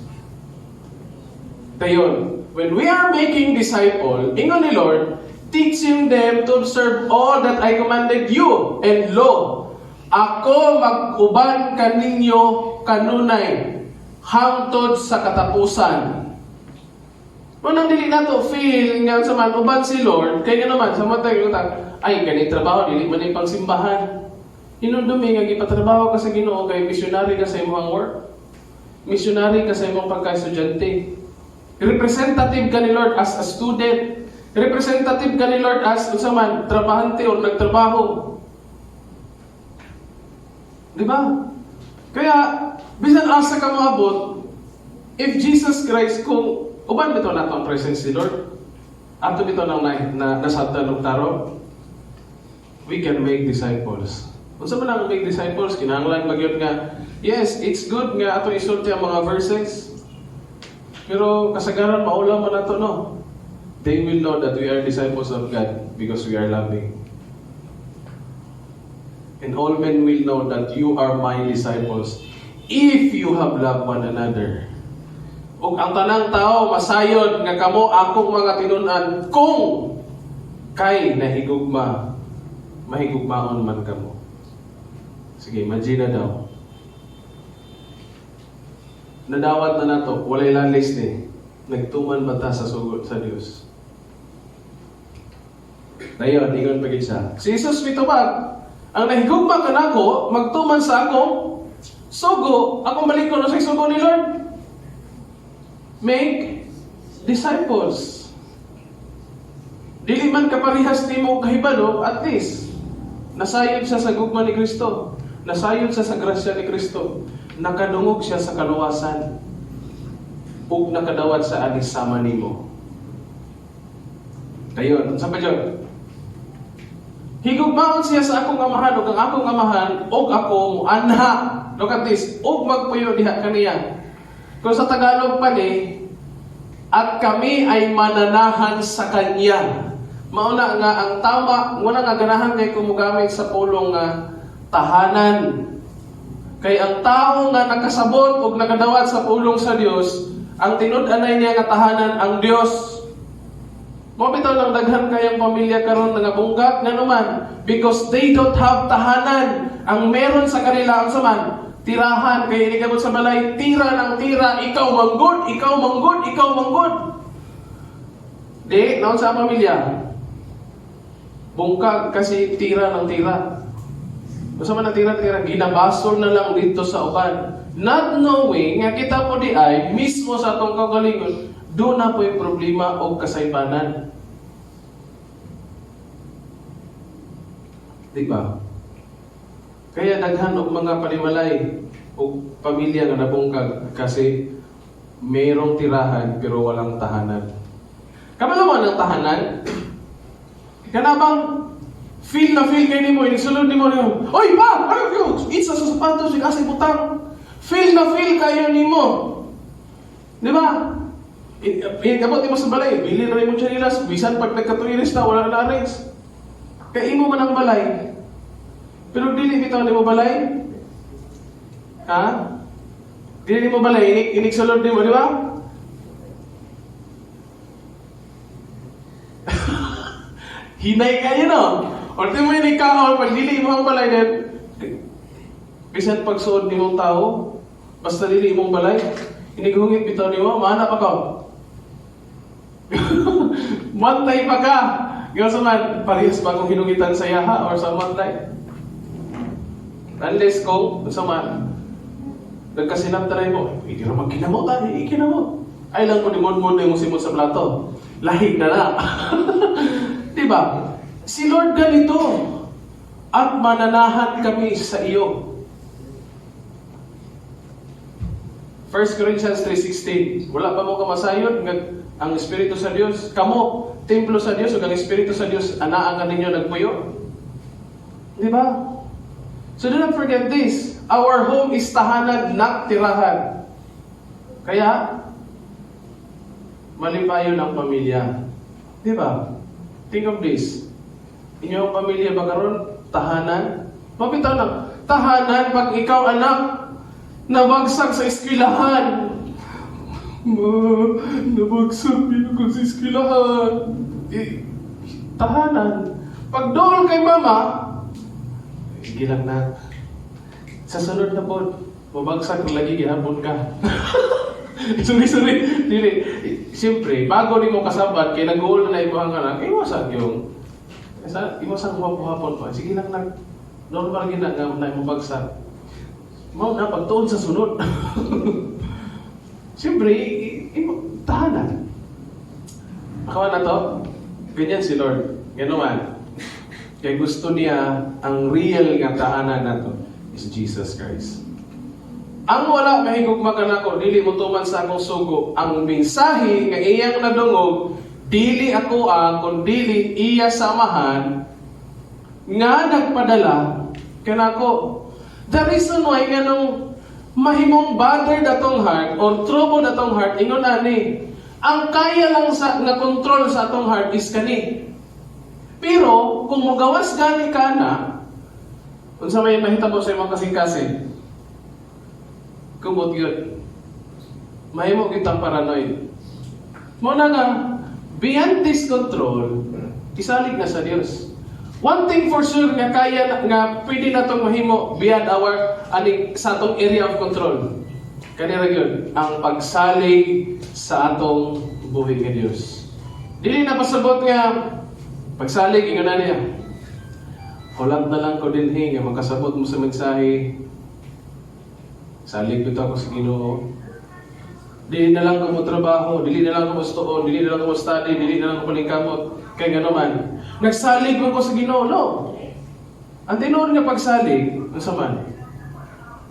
Dayon, when we are making disciple, ingon ni Lord, teaching them to observe all that I commanded you. And lo, ako mag-uban kaninyo kanunay hangtod sa katapusan. Manang dili nato feel nga sa man uban si Lord kay naman sa matay utang ay kani trabaho dili man pang simbahan. Inundumi nga gipatrabaho ka sa Ginoo kay missionary ka sa imong work. Missionary ka sa imong pagka-estudyante. Representative ka ni Lord as a student. Representative ka ni Lord as unsa man trabahante or nagtrabaho. Di ba? Kaya bisan asa ka moabot if Jesus Christ kung uban bitaw nato ang presence ni Lord. Ato bitaw nang nasabtan og tarong. We can make disciples. Unsa man ang make disciples? Kinahanglan magyud nga, yes, it's good nga ato isulti ang mga verses. Pero kasagaran maulam man nato no. They will know that we are disciples of God because we are loving. And all men will know that you are my disciples if you have loved one another. Ug ang tanang tao masayod nga kamo akong mga tinun-an kung kay nahigugma mahigugmaon man kamo. Sige, imagine na daw. Nadawat na nato, walay lalis ni. Nagtuman ba ta sa sugod sa Dios? Dayon, ingon pa gid siya. Si Jesus mitubag, ang nahigugma kanako magtuman sa akong sugo, akong balikon sa sugo ni Lord. Make disciples. Dili man kaparihas nimo kahibalo, at least nasayod siya sa gugma ni Kristo. Nasayod siya sa grasya ni Kristo. Nakadungog siya sa kaluwasan. Ug nakadawat sa anis sama nimo. Dayon, sa pa jud. Higugmaon siya sa akong amahan ug ang akong amahan ug ako muanha. Look at this, ug magpuyo diha kaniya. Kung sa Tagalog pa ni, at kami ay mananahan sa Kanya. Mauna nga ang tama, muna nga ganahan kay kumugamit sa pulong nga tahanan. Kay ang tao nga nakasabot ug nakadawat sa pulong sa Dios, ang tinud-anay niya nga tahanan ang Dios. Mo bitaw lang daghan kayang pamilya karon nga bunggak nga naman because they don't have tahanan. Ang meron sa kanila ang saman tirahan, kaya inigabot sa balay, tira ng tira, ikaw manggod, ikaw manggod, ikaw manggod. Di, naon sa pamilya? Bungkag kasi tira ng tira. Basta man ang tira-tira, ginabasol na lang dito sa uban. Not knowing nga kita po di ay, mismo sa atong kagalingon, doon na po yung problema o kasaypanan. Di ba? Kaya daghan og mga panimalay o pamilya nga nabungkag kasi mayroong tirahan pero walang tahanan. Kamalaman ng tahanan, kanabang feel na feel kayo nimo, inisulod nimo niyo, oy pa! Ano yun? Isa sa sapatos, kasi butang. Feel na feel kayo nimo. Di ba? Kapot mo sa balay, bili na rin mo chanilas, bisan pag nagkatuiris na, wala na arrange. Kaya imo man ang balay. Pero dili bitaw ni mo balay? Ha? Dili mo balay, iniksulod ni mo, di ba? Hinay kayo, no? O di mo inikahon, pag dili mo ang balay, then, bisan pagsuod ni mong tao, basta dili mong balay, iniguhungit bitaw ni mo, mahanap ako. Mantay pa ka! Ngayon sa man, parehas ba kung hinungitan sa yaha or sa mantay? Unless kung, sa man, nagkasinamtaray mo, hindi naman kinamot, ikinamot. Ay lang ko ni Mon na yung simot sa plato. Lahig na na. Diba? Si Lord ganito, at mananahan kami sa iyo. 1 Corinthians 3:16. Wala pa mo kamasayon ang Espiritu sa Dios. Kamo, templo sa Dios, ug ang Espiritu sa Dios, anaan ka ninyo nagpuyo. Diba? So do not forget this. Our home is tahanan, not tirahan. Kaya, malipayon ang pamilya. Diba? Think of this. Inyong pamilya ba karon tahanan? Mabitaw lang. Tahanan pag ikaw anak, nabagsak sa eskwelahan. Nabagsak yun ko sa eskwelahan. Tahanan. Pag doon kay mama, sige lang na. Sa sunod na po, mabagsak lagi, gihapon ka. Sorry. Dili. Siyempre, bago ni mo kasabat, kaya nag-uul na ibuhang anak, iwasan yung, iwasan hapon pa. Sige lang na. Normal ginagawa na mabagsak. Mau na pagtuon sa sunod. Siyempre, tahanan. Makawa na to, ganyan si Lord. Ganuman. Kaya gusto niya, ang real nga tahanan na to is Jesus Christ. Ang wala mahigugma ka nako, dili mo tuman sa akong sugo. Ang mensahe nga iyang nadungog, dili ako kung dili iya samahan, nga nagpadala kanako. The reason why nga nung mahimong bothered atong heart or troubled atong heart, ingon ani, ang kaya lang sa na control sa atong heart is kani. Pero kung magawas gani ka na, unsa may mahitabo sa imong kasing-kasing, kumot yun. Mahimo kitang paranoid. Muna nga, beyond this control, isalig na sa Dios. One thing for sure nga kaya nga pwede na itong mahimo beyond our sa atong area of control. Kanira yun, ang pagsalig sa atong buhay ng Diyos. Dili na pasabot nga pagsalig, ingon na niya. Hulat na lang ko din nga makasabot mo sa mensahe. Salig dito ako sa Ginoo. Dili na lang ko mo trabaho, dili na lang ko mo stuon, dili na lang ko mo study, dili na lang ko palingkamot. Kaya nga naman, nagsalig mo ko sa Ginoo, no? Ang tinuod nga pagsalig, unsa man?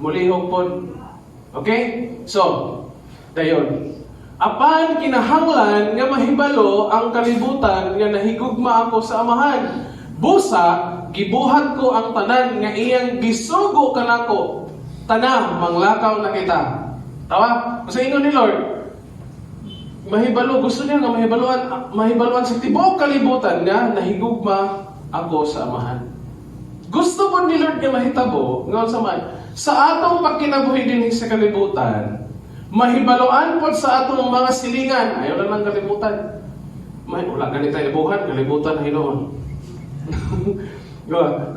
Mulihog pod. Okay? So, dayon. Apan kinahanglan nga mahibalo ang kalibutan nga nahigugma ako sa amahan. Busa, gibuhat ko ang tanan nga iyang gisugo kanako, tanan manglakaw na kita. Tawa? Kasi ingon ni Lord, mahibalo, gusto niya nga mahibaluan sa tibuok kalibutan nga nahigugma ako sa Amahan. Gusto po ni Lord nga mahitabo, nga sa man, sa atong pagkinabuhi din sa kalibutan, mahibaluan po sa atong mga silingan. Ayaw lang ng kalibutan. Wala ganit tayo buhat, kalibutan na hinoon.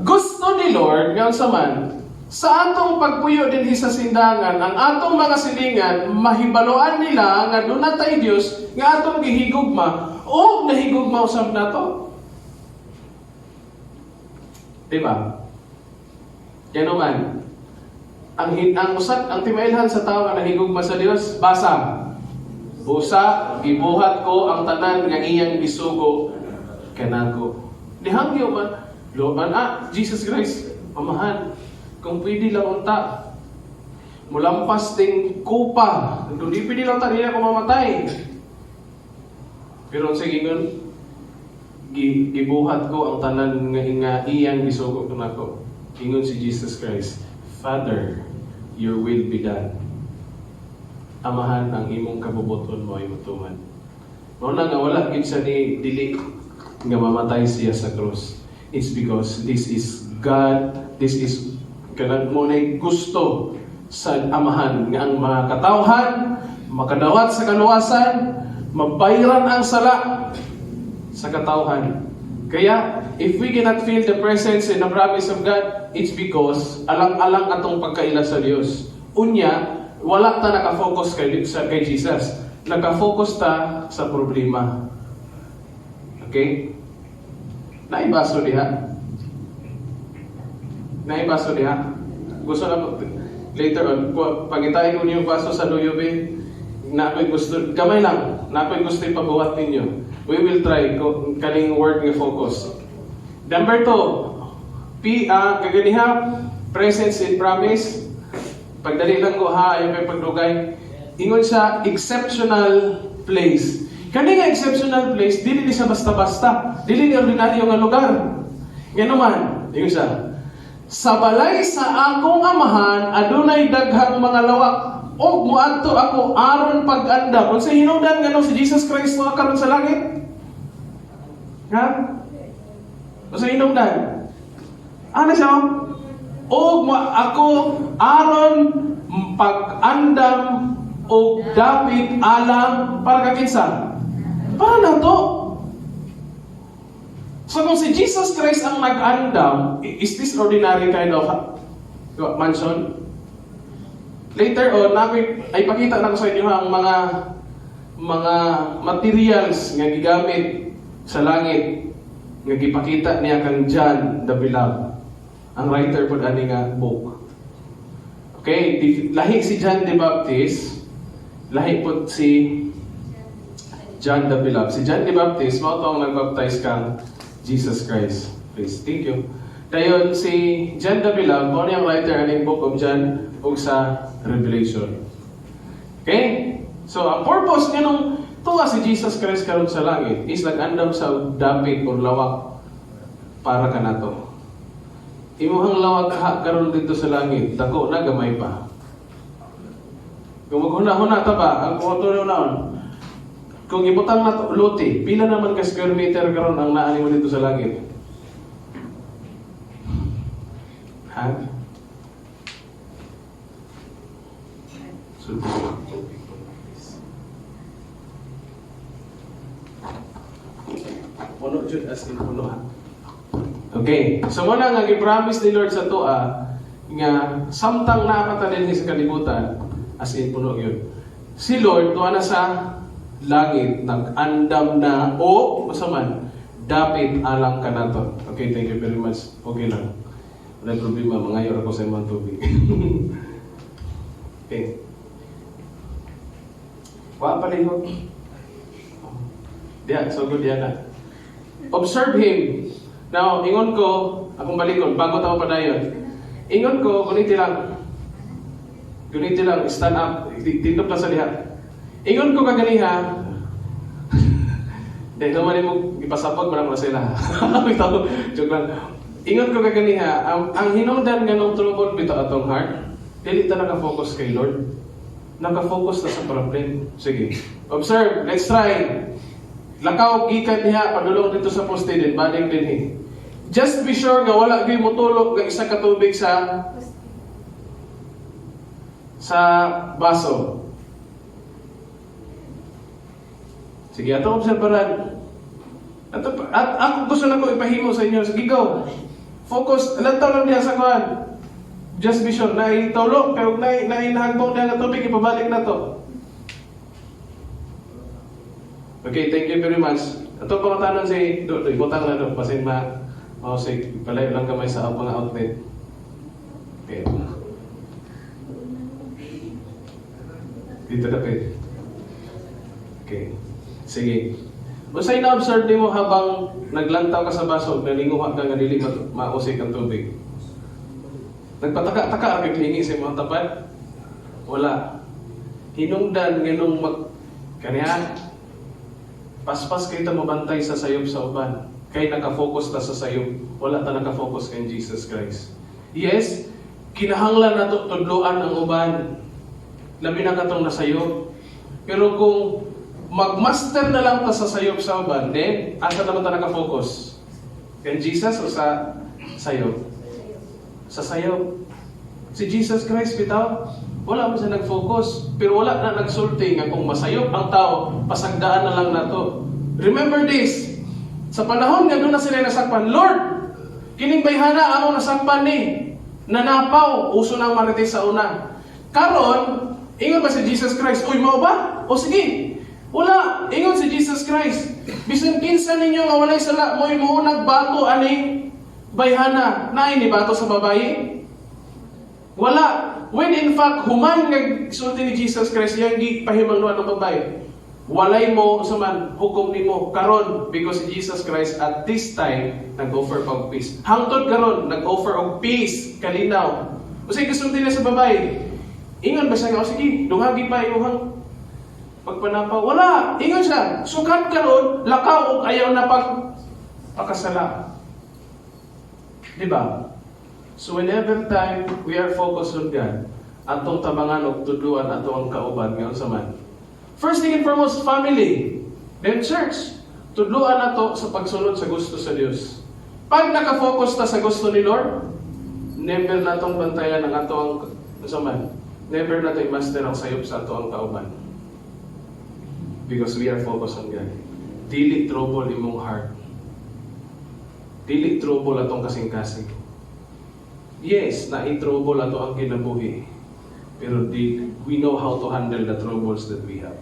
Gusto ni Lord, nga sa man, sa atong pagpuyo din sa sindangan, ang atong mga silingan, mahibaluan nila nga doon na tayo Diyos, nga atong gihigugma, o nahigugma usab na to. Diba? Yan naman. Ang timailhan sa tao nga nahigugma sa Diyos, basa. Busa, gibuhat ko ang tanan nga iyang gisugo kanako. Dihangyo man, Lord, Jesus Christ, Amahan, kung pwede lang unta, mulampas ting kupa, kung di pwede lang tayo ako mamatay. Pero sige nun, gibuhat ko ang tanan nga iyang gisugo kanako. Ingon si Jesus Christ, Father, your will be done. Amahan, ang imong kabubuton mo ay mutuman. Mauna nga wala gid siya ni dili nga mamatay siya sa krus. It's because this is God, this is kanang mo na gusto sa Amahan nga ang mga katawhan makadawat sa kaluwasan, mabayaran ang sala sa katawhan. Kaya, if we cannot feel the presence and the promise of God, it's because alang-alang atong pagkaila sa Dios. Unya, wala ta nakafocus kay Jesus. Nakafocus ta sa problema. Okay? Naibaso diha. Naibaso diha. Gusto na later on, pagitayin ko niyo baso sa Luyubi, napoy gusto, kamay lang, napoy gusto ipabuhat ninyo. We will try, kaling word nga focus. Number 2, kaganiha, presence and promise. Pagdali lang ko ha, ayaw may pagdugay. Ingon sa exceptional place. Kani nga exceptional place, dili ni sa basta-basta. Dili ni ordinaryo nga lugar. Nga naman, ingon siya, sa balay sa akong Amahan, adunay daghang mga lawak. O muadto ako aron pag-anda. Kung sa hinungdan nga si Jesus Christ mo karon sa langit. Ha? Kung sa hinungdan. Ano siya? O ako aron pag-andam o dapit alam para kakinsa. Para na to. So kung si Jesus Christ ang nag-andam, is this ordinary kind of mansion? Later on, ay pakita na ko sa inyo ang mga materials nga gigamit sa langit nga gipakita niya kang John the Beloved. Ang writer po ani nga book. Okay, lahi si John the Baptist, lahi po si John the Beloved. Si John the Baptist, mao to ang nagbaptize kang Jesus Christ. Please, thank you. Dayon si John the Beloved, mao ang writer aning book of John ug sa Revelation. Okay? So, ang purpose niya nung tuwa si Jesus Christ karon sa langit is nag-andam sa dapit or lawak para ka na to. Imuhang lawak karon dito sa langit, dako na gamay pa. Kung maghuna-huna ta ba, ang kumotor naon, kung ibutang na to, lote, pila naman ka square meter karon ang naani mo dito sa langit? Ha? Puno jud as in puno ha. Okay, so muna nga gi-promise ni Lord sa toa nga samtang naapatan din sa kalibutan as in puno yun. Si Lord tuwa na sa langit nag-andam na o masaman dapit alang ka na to. Okay, thank you very much. Okay lang. Wala problema, mangayor ako sa imong tubig. Okay. Wa palihog. Diyan, so good yan na. Observe him. Now, ingon ko, akong balikon, bago tao pa dayon. Ingon ko, guniti lang, stand up, tindog na sa liha. Ingon ko kaganiha, dahil naman mo, ipasapag mo lang na sila. Joke lang. ingon ko kaganiha, ang hinungdan nga nung trouble bito atong heart, dili ta naka-focus kay Lord. Naka-focus na sa problem. Sige. Observe, let's try. Lakaw gikan diha padulong dito sa poste din, balik din hi. Just be sure nga wala gyud motulog nga isa ka tubig sa baso. Sige, ato obserbaran. At ako gusto na ko ipahimo sa inyo. Sige, go. Focus. Lantaw lang diha sa kuhan. Just be sure. Naitulog. Kaya nainahagpong diha nga tubig. Ipabalik na to. Okay, thank you very much. Ito pangatanan si ibutang na doon. Pasin mausik. Palayo lang kamay sa mga outlet. Okay. Dito na kayo. Okay. Sige. Usay na-observe mo habang naglantaw ka sa baso, nalinguha ka nga dili mausik ang tubig. Nagpataka-taka ang klingi sa mga tapat? Wala. Hinungdan nganong kaniya, paspas kayo ta mabantay sa sayop sa uban. Kay nakafocus ta sa sayop. Wala ta nakafocus kay Jesus Christ. Yes, kinahanglan na to tudloan ang uban. Labi na katong nasayop. Pero kung magmaster na lang ta sa sayop sa uban, then asa naman ta nakafocus? Kay Jesus o sa sayop? Sa sayop. Si Jesus Christ bitaw, wala mo siya nag-focus, pero wala na nagsulti nga kung masayop ang tao, pasagdaan na lang nato. Remember this, sa panahon nga doon na sila nasakpan, Lord, kining bayhana amo nasakpan ni, nanapaw, uso na marites sa una. Karon, ingon ba si Jesus Christ, uy, mao ba? O sige, wala, ingon si Jesus Christ, bisan kinsa ninyo nga walay sala, mo'y muunag bato ani bayhana, na ini bato sa babayi? Wala. When in fact, human nga sulti ni Jesus Christ, yang gipahimangnuan ng babae, walay mo sa man, hukom ni mo, karon, because Jesus Christ at this time, nag-offer of peace. Hangtod karon, nag-offer of peace, kalinaw. O sige, sulti na sa babae, ingon ba siya nga, o sige, dungagi pa imuhang pagpanapaw. Wala, ingon siya, sukat karon, lakaw o ayaw na pakasala. Diba? So whenever time we are focused on God, atong tabangan og tudluan ato ang kauban ngayon sa man. First thing and foremost, family. Then church. Tudluan ato sa pagsunod sa gusto sa Dios. Pag nakafocus ta sa gusto ni Lord, never natong bantayan ang ato ang sa man. Never nato i-master ang sayop sa ato ang kauban. Because we are focused on God. Dili trouble imong heart. Dili trouble atong kasing-kasing. Yes, na-trouble ato ang kinabuhi. Pero we know how to handle the troubles that we have.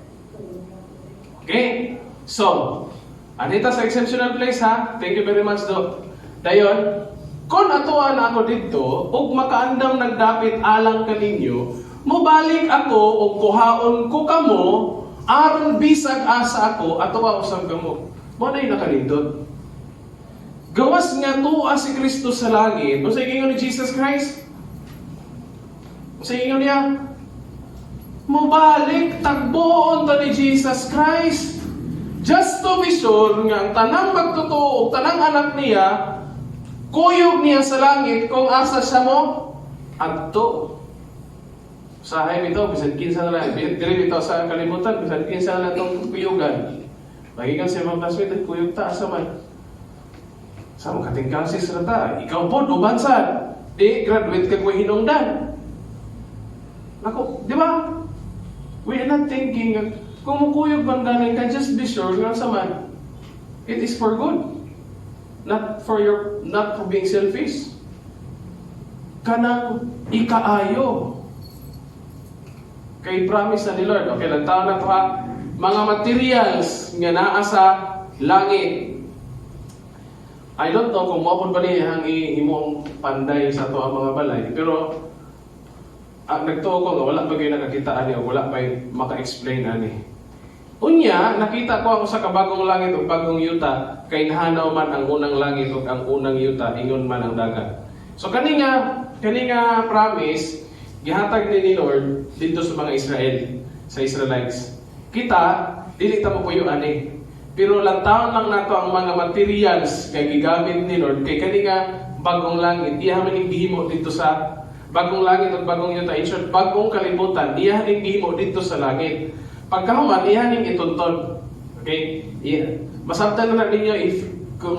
Okay? So, anita sa exceptional place ha. Thank you very much, Doc. Dayon, kung atuan ako dito, ug makaandam nagdapit alang kaninyo, mubalik ako o kuhaon ko kamo, aron bisag asa ako, atuwa usab kamo. Mo na yung nakalindot. Gawas nga tuwa si Kristo sa langit. O sa ingon ni Jesus Christ? O sa ingon niya? Mubalik, tagboon ta ni Jesus Christ. Just to be sure nga ang tanang magtotoo, tanang anak niya, kuyog niya sa langit kung asa siya mo, adto. Usahay bitaw, bisan kinsa na lang. Dili bitaw sa kalimutan, bisan kinsa na lang itong kuyugan. Magikan sa mga classmate, kuyog ta, asa man. Sa mga katingkasis na ta, ikaw po, dubansan. Di, graduate ka kung hinungdan. Naku, di ba? We are not thinking, kung mukuyog man galing ka, just be sure nga sa man, it is for good. Not for being selfish. Kanang ikaayo. Kay promise na ni Lord, okay, lang taon na ito ha, mga materials nga naa sa langit. I don't know kung maupon ba niya ang imong panday sa ito ang mga balay, pero nagtuo ko nga, wala pa kayo nakakitaan niya, wala pa maka-explain ani. Unya, nakita ko ang sa kabagong langit o bagong yuta, kay nahanaw man ang unang langit o ang unang yuta, ingon man ang dagat. So kani nga promise, gihatag ni Lord dito sa mga Israel, sa Israelites. Kita, dili ta mo puyo ani. Pero lantaon lang nato ang mga materials kay gigamit ni Lord kay kani nga bagong langit, iya man gihimo dito sa bagong langit at bagong yuta. In short, bagong kalibutan, iya ning gihimo dito sa langit. Pagkahuman, iya ning ituntod. Okay? Iya. Masabtan na ninyo if kung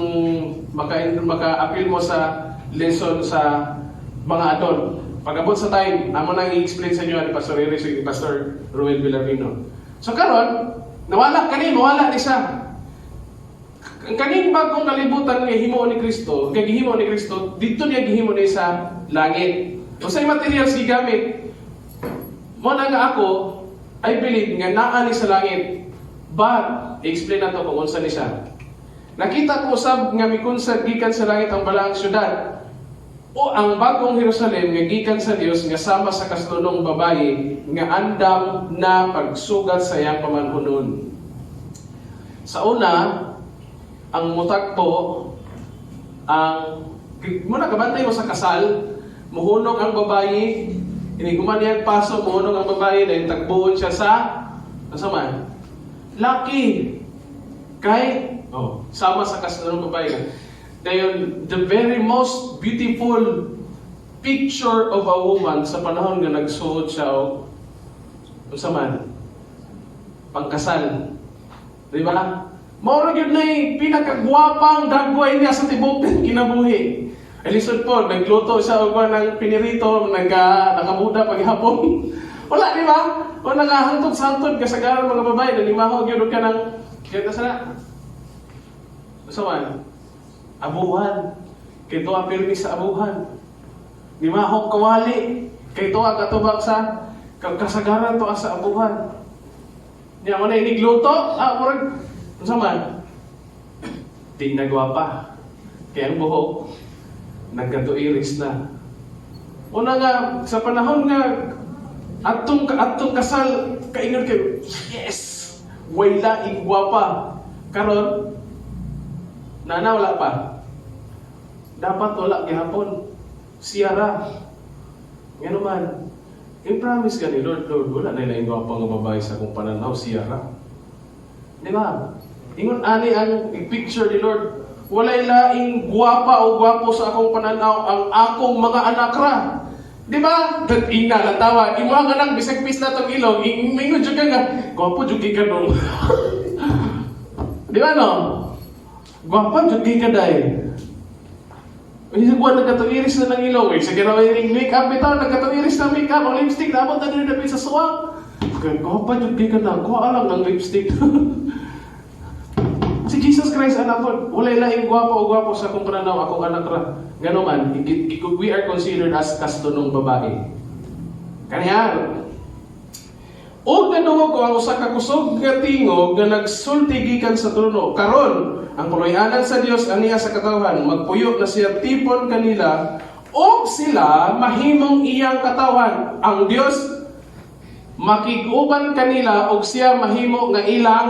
maka-appeal mo sa lesson sa mga adult. Pag-abot sa time, amo nang i-explain sa inyo ni Pastor Iris ni Pastor Ruel Villarino. So karon, mawala ni siya. Ang kaning bagong kalibutan nga himo ni Kristo, kay gihimo ni Kristo, dito niya gihimo ni sa langit. Unsay materials gigamit? Mo na nga ako, I believe nga naa ni sa langit. But i-explain nato kung unsa ni siya. Nakita ko usab nga mikunsad gikan sa langit ang balaang syudad. O ang bagong Jerusalem nga gikan sa Dios nga sama sa kastunong babayi nga andam na pagsugat sa iyang pamanhunon. Sa una, ang mutagpo ang muna kabantay mo sa kasal, muhunong ang babayi, iniguman niya ang paso, muhunong ang babayi dahil tagbuon siya sa man? Laki. Kay sama sa kastunong babayi. Dayon, the very most beautiful picture of a woman sa panahon nga nagsuot siya o sa man, pangkasal. Di ba? Maura yun na pinakagwapang dagway niya sa tibok ng kinabuhi. Ay lisod po, nagluto siya o ng pinirito, nakamuda paghapon. Wala, di ba? O nakahantod-santod kasagaran mga babae, nalimaho, yun ka ng, kaya sana, sa man? Abuhan. Kay tuwa pirmi sa abuhan. Di mahok kawali. Kay tuwa katubak sa kasagaran tuwa sa abuhan. Niya mo na inigluto. Murag. Ano man? Di nagwapa. Kaya ang buhok, nagkatuiris na. Una nga, sa panahon nga, atong kasal, kaingon kayo, yes! Wala igwapa. Karon, nana wala pa. Dapat wala gihapon. Siyara. Ngano man. I-promise ka ni Lord, wala na ilaing gwapa nga babae sa akong pananaw, siyara. Di ba? Ingon ani ang picture ni Lord. Wala ilaing gwapa o gwapo sa akong pananaw ang akong mga anak ra. Di ba? Ina lang tawa. Imo ang anak, bisag pis na itong ilong. Ingon dyan ka nga, gwapo dyan ka nung. Di ba no? Gwapa dyan ka dahil. Isang buwan nagkatuiris na ng ilong. Sa ginawa yung make-up, bitaw, nagkatuiris na make-up. Ang lipstick, dapat na rin namin sa suwang. Gwapa dyan ka na. Kuha lang ng lipstick. Si Jesus Christ, anak ko, wala ilaing gwapo o gwapo sa akong pananaw, akong anak ra. Gano'n man, we are considered as kastunong babae. Kanya, og naduwa ko ang usa ka kusog nga tingog nga nagsulti gikan sa trono. Karon, ang puloy-anan sa Dios aniya sa katawhan, magpuyo na siya tipon kanila, og sila mahimong iyang katawhan. Ang Dios makiguban kanila og siya mahimo nga ilang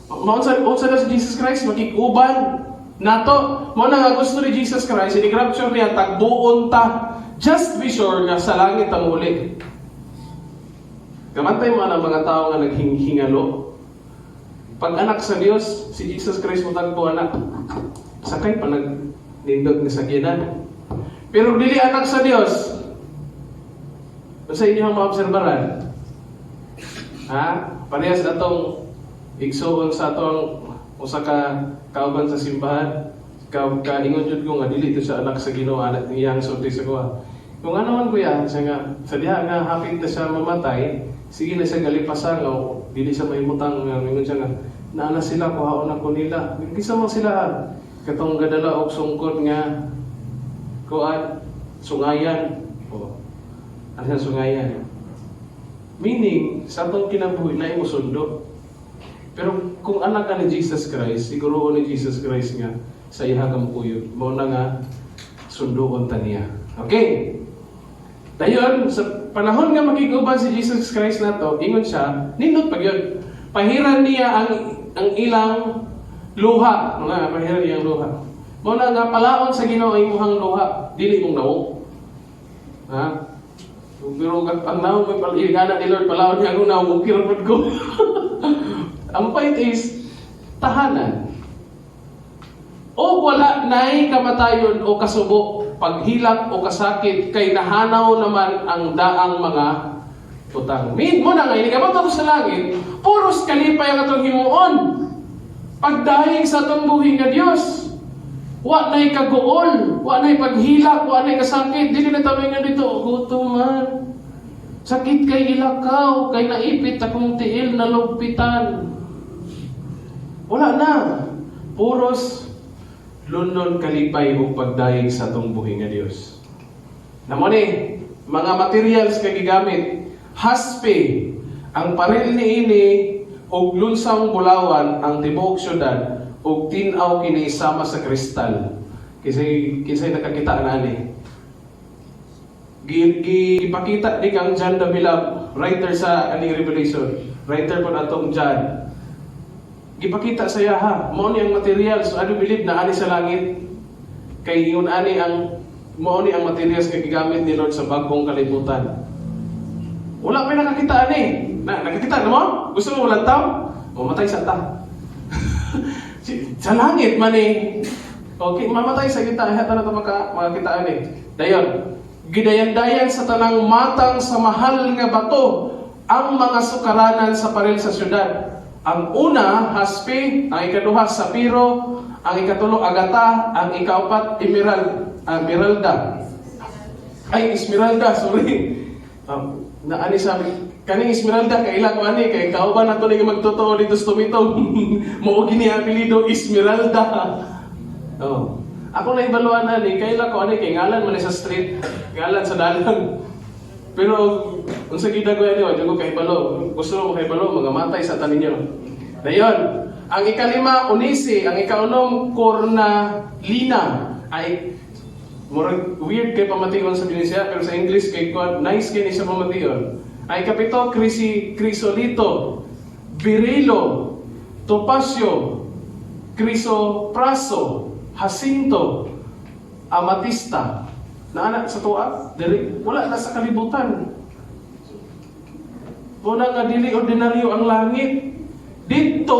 maunsa na si Jesus Christ makiguban nato. Mo na nga gusto ni Jesus Christ, ini-capture niya tagbuon ta. Just be sure nga sa langit ang uli. Kamantay mo ang mga tao nga naghingalo. Pag anak sa Dios, si Jesus Christ mo tagpo anak. Sakay pa nag-nindog ni sakyanan. Pero dili anak sa Dios. Sa inyo ang maobserbaran. Parehas na itong igsuon sa atong usa ka kauban sa simbahan. Kaingon jud ko nga dili to sa anak sa Ginoo, anak niyang sulti sa kuha. Kung ano man kuya, siya nga sa diha nga hapit na siya mamatay, sige na siya galipasan o dili siya mahimutang nga mingon siya nga naana sila kuhaon ako nila. Kisa man sila katong gadala og sungkod nga kuan sungayan. Ano siya sungayan? Meaning, sa atong kinabuhi na imo sundo. Pero kung anak ka ni Jesus Christ, siguro ni Jesus Christ nga sa iha kang puyod. Mao na nga sundoon ta niya. Okay? Dayon, sa panahon nga makiguban si Jesus Christ nato, ingon siya, nindot pag yun. Pahiran niya ang ilang luha. Mga pahiran niya ang luha. Mao na nga palaon sa Ginoo ang imuhang luha, dili mong nawo. Pero ang nawo may paligana ni Lord, palaon niya ang nawo, kirapod ko. Ang point is, tahanan. O wala na'y kamatayon o kasubo, paghilak o kasakit, kay nahanaw naman ang daang mga utang. Min mo na ngayon, ikaw to sa langit, puros kalipay ang atong himuon. Pagdahing sa atong buhi nga Dios, wa na'y kaguol, wa na'y paghilak, wa na'y kasakit. Dili na tabi nga dito, gutuman. Sakit kay ilakaw, kay naipit akong tiil na lugpitan. Wala na. Puros London kalipay o pagdayeg sa atong buhi nga Dios. Namo ni mga materials kay gigamit, haspe, ang paril niini og lunsang bulawan ang tibuok syudad og tin-aw kini sama sa kristal. Kisay nakakita na ani. Gipakita di kang John Davilab, writer sa aning Revelation, writer po natong John. Gipakita sa iya ha, mao ni ang materials, so ano believe na ani sa langit. Kay yun ani ang mao ni ang materials kay gigamit ni Lord sa bagong kalibutan. Wala pa nakakita ani. Nakakita na mo? Gusto mo walang tao? Mamatay sa ta. Sa langit man eh. Okay, mamatay sa kita, hata na ito makakitaan eh. Dayon, gidayan-dayan sa tanang matang sa mahal nga bato ang mga sukaranan sa paril sa syudad. Ang una, haspe, ang ikaduha, sapiro, ang ikatulo, agata, ang ikaapat, esmeralda. Sorry. Naani sabi, kaning esmeralda, kaila ko ani, kay kauban na ito na magtotoo dito sa tumitong. Mao gini apelido, esmeralda. Oh. Ako na ibaluan ani, kaila ko ani, kay ngalan man sa street, ngalan sa dalang. Pero, kung sa gida ko yan, wala ko kahibalo. Gusto mo kahibalo, mga matay sa tanin nyo. Dayon, ang ikalima, unisi. Ang ikaunom, cornalina. Ay, weird kay pamatingon sa Biblia, pero sa English, kay nice kay ni sa pamatingon. Ay, kapito, crisolito, virilo, topasyo, crisopraso, jacinto, amatista. Na anak sa tuwa, wala na sa kalibutan. Wala nga dili ordinaryo ang langit. Dito,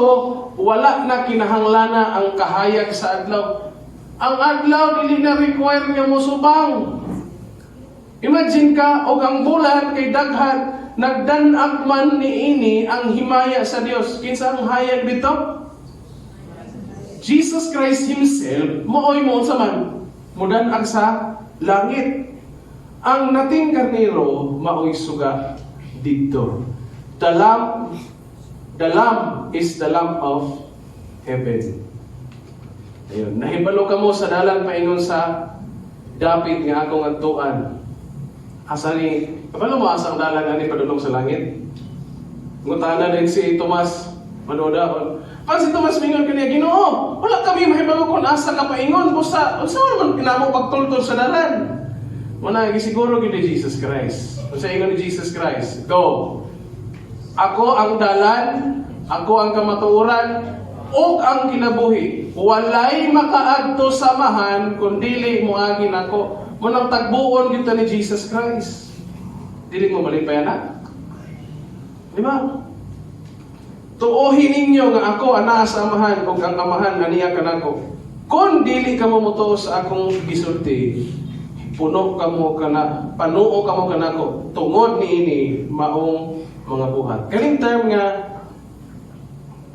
wala na kinahanglana ang kahayag sa adlaw. Ang adlaw, dili na require nga mo subang. Imagine ka, og ang bulan kay daghan, nagdanag man niini ang himaya sa Dios. Kinsa ang hayag dito? Jesus Christ Himself, mooy mo sa man, mudanag sa langit. Ang nating karnero maoy suga dito. The lamb is the lamb of heaven. Ayun, nahibalo ka mo sa dalan paingon sa dapit nga akong adtuan. Asa ni, kabalo mo asang dalan ani padulong sa langit? Ngutana din si Tomas, manodaon. Pag si Tomas mingon kaniya, Ginoo, wala kami mahibalo kung asa ka paingon. Busa, unsa man kinamo pagtultol sa dalan? Muna, gisiguro gid ni Jesus Christ. Unsa ingon ni Jesus Christ? Go. Ako ang dalan, ako ang kamatuoran, ug ang kinabuhi. Walay makaadto samahan kun dili moagi nako. Munang tagbuon kita ni Jesus Christ. Dili mo malipay na? Di ba? Tuohin ninyo nga ako ana sa amahan ug ang amahan aniya kanako. Kun dili ka mo mutuo sa akong gisulti, puno ka mo kana, panuo ka mo kanako. Tungod niini maong mga buhat. Kaning term nga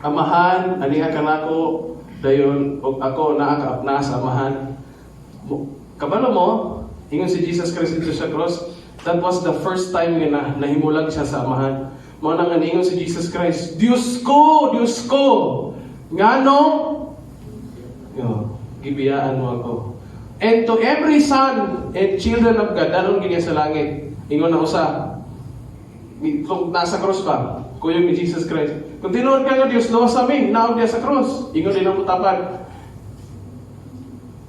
amahan aniya kanako dayon ug ako naa sa amahan. Kabalo mo, ingon si Jesus Christ dito sa cross, that was the first time nga nahimulag siya sa amahan. Mao nang ingon si Jesus Christ, Diyos ko, ngano? Gibiyaan mo ako. And to every son and children of God, daron giniya sa langit. Ingon na usa. Kung nasa cross pa, kuyog ni Jesus Christ. Kung tinuod ka nga Diyos, lawas amin, naog niya sa cross. Ingon din ang utapan.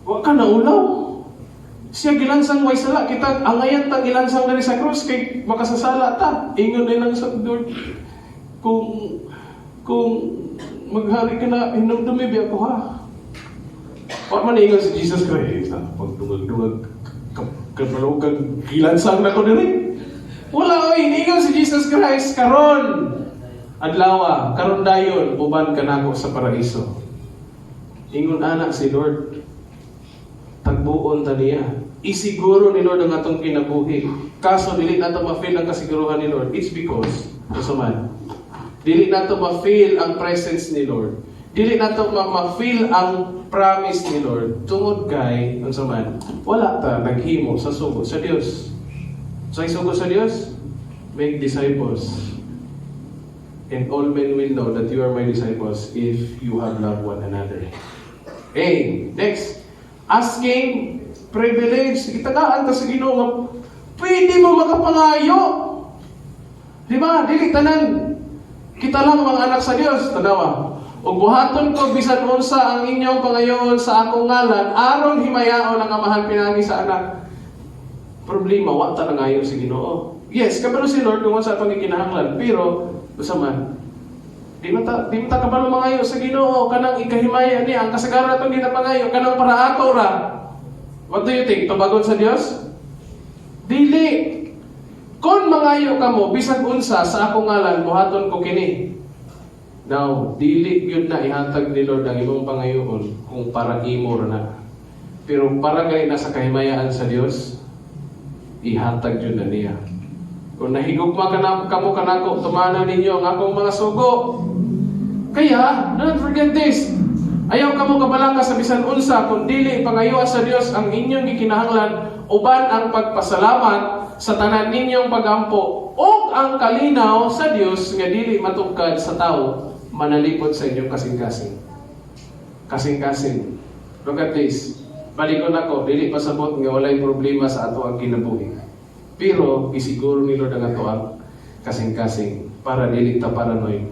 Huwag ka na ulaw. Siya gilansang way sala, kita angayat ta gilansang dari sa cross kay makasasala ta. Ingon din ang Lord, kung maghari ka na, hinumdumi biya ko ha. Wa man ingon si Jesus Christ, pagdungag-dungag kapalog kag gilansang na ko diri. Wala oy, ingon si Jesus Christ karon adlaw, karon dayon uban kanako sa paraiso. Ingon anak si Lord. Tagbuon ta niya. Isiguro ni Lord ang atong kinabuhi. Kaso dili nato ma-feel ang kasiguruhan ni Lord. It's because, man, dili nato ma-feel ang presence ni Lord. Dili nato ma-feel ang promise ni Lord. Tungod kay, man, wala ta naghimo sa sugo sa Dios. Sa sugo sa Dios, make disciples. And all men will know that you are my disciples if you have loved one another. Okay, next. Asking privilege. Itagaan ka sa Ginoo nga pwede mo makapangayo. Di ba? Dili tanan. Kita lang mga anak sa Dios. Tanawa. Ug buhaton ko bisan unsa ang inyong pangayoon sa akong ngalan aron himayaon ang amahan pinagi sa anak. Problema wa ta nangayo sa Ginoo. Yes, kabalo si Lord kung sa atong gikinahanglan, pero usa man di mata kabalo mangayo sa Ginoo kanang ikahimaya niya ang kasagaran atong ginapangayo kanang para ato ra. What do you think? Tubagon sa Dios? Dili. Kung mangayo kamo bisag unsa sa akong ngalan buhaton ko kini. Now, dili yun na ihatag ni Lord ang imong pangayoon kung para imo ra na. Pero para gani na sa kahimayaan sa Dios, ihatag yun na niya. Kung nahigugma ka na kamo kanako, tumana ninyo ang akong mga sugo. Kaya, don't forget this. Ayaw kamo kabalaka sa bisan unsa kung dili pangayoa sa Dios ang inyong gikinahanglan uban ang pagpasalamat sa tanan ninyong pagampo o ang kalinaw sa Dios nga dili matungkad sa tao manalipod sa inyong kasing-kasing. Kasing-kasing. Look at this. Balikon ako, dili pasabot nga walay problema sa ato ang kinabuhi. Pero isiguro ni Lord ang ato ang kasing-kasing para dili ta paranoid.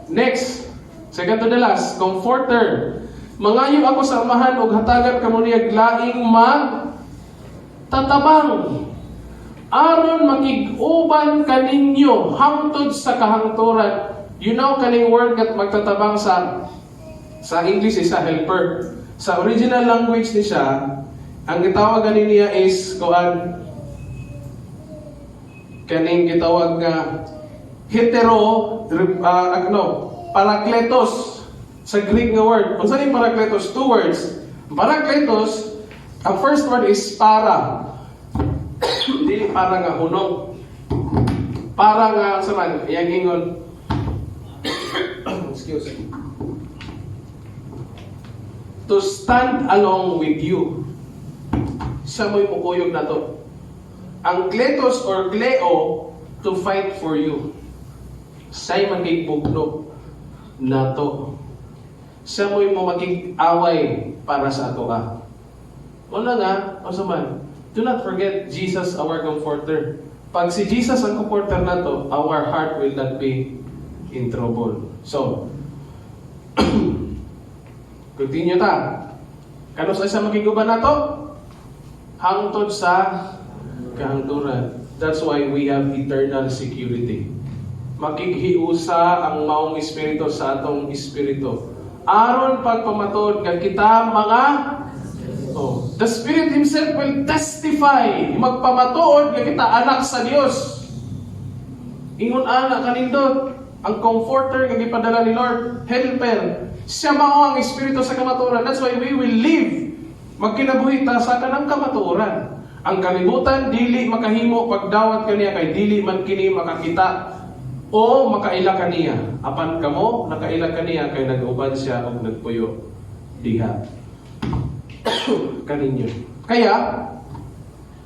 Next, second to the last, comforter. Mangayo ako sa amahan og hatagan kamo niya laing tatabang aron makig-uban kaninyo hangtod sa kahangturan. You know kaning word kat magtatabang sa English is a helper. Sa original language ni siya, ang gitawag niya is kaning gitawag nga parakletos sa Greek nga word. Kung saan yung parakletos? Two words. Parakletos, ang first word is para. Hindi para nga hunong. Para nga, saman, yung ingon. Excuse me. To stand along with you. Siya mo'y mukuyog na to. Ang kletos or kleo, to fight for you. Siya'y magigpugno na to. Siya mo'y magig-away para sa ato ka. Wala nga, man, do not forget Jesus, our comforter. Pag si Jesus ang comforter na to, our heart will not be in trouble. So, continue ta. Kano sa isa magiguban na to? Hangtod sa kahangturan. That's why we have eternal security. Makighiusa ang maong espiritu sa atong espiritu. Aron pagpamatod nga kita mga the Spirit Himself will testify. Magpamatuod nga kita anak sa Dios. Ingon anak kanindot ang comforter nga gipadala ni Lord, helper. Siya mao ang espiritu sa kamatuoran. That's why we will live. Magkinabuhi ta sa kanang kamatuoran. Ang kalibutan dili makahimo pagdawat kaniya kay dili man kini makakita o makaila kaniya. Apan kamo nakaila kaniya kay nag-uban siya og nagpuyo diha. Kaninyo. Kaya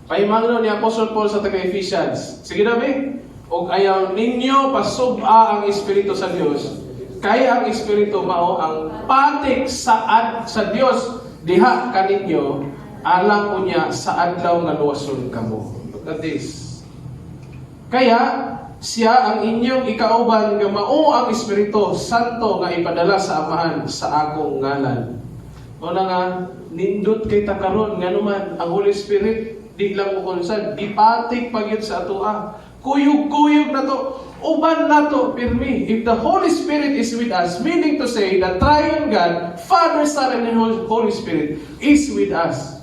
pahimangno ni Apostle Paul sa taga-Ephesians. Sige na be. Og ayaw ninyo pasub-a ang espiritu sa Dios. Kaya ang espiritu mao ang patik sa Dios diha kaninyo alang unya sa adlaw nga luwason kamo. Look at this. Kaya siya ang inyong ikauban nga mao ang Espiritu Santo nga ipadala sa amahan sa akong ngalan. Una nga nindot kay ta karon nganuman ang Holy Spirit di lang mo konsan ipatik pagyud sa atoa. Kuyog-kuyog na to, uban na to, pirmi. If the Holy Spirit is with us, meaning to say, the Triune God, Father, Son, and Holy Spirit is with us.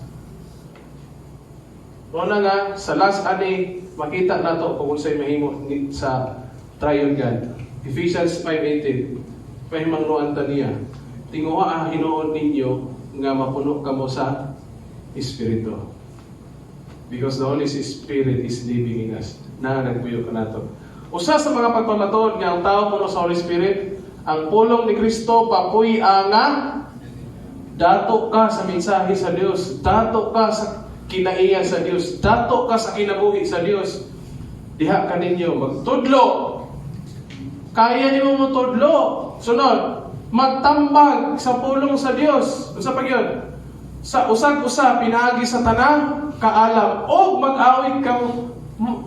Una nga, sa last ani, makita na to kung sa'y mahimo sa Triune God. Ephesians 5:18, pahimangnuan ta niya. tinguha hinuon ninyo nga mapuno kamo sa Espiritu. Because the Holy Spirit is living in us. Nagpuyo ka nato. Usa sa mga pagpamatuod nga ang tao puno sa Holy Spirit, ang pulong ni Kristo papuy nga dato ka sa mensahe sa Dios, dato ka sa kinaiya sa Dios, dato ka sa kinabuhi sa Dios. Diha ka ninyo magtudlo. Kaya nimo mo tudlo. Sunod, magtambag sa pulong sa Dios. Usa pa gyud. Sa usag-usa pinaagi sa tanang kaalam o mag-awit ka.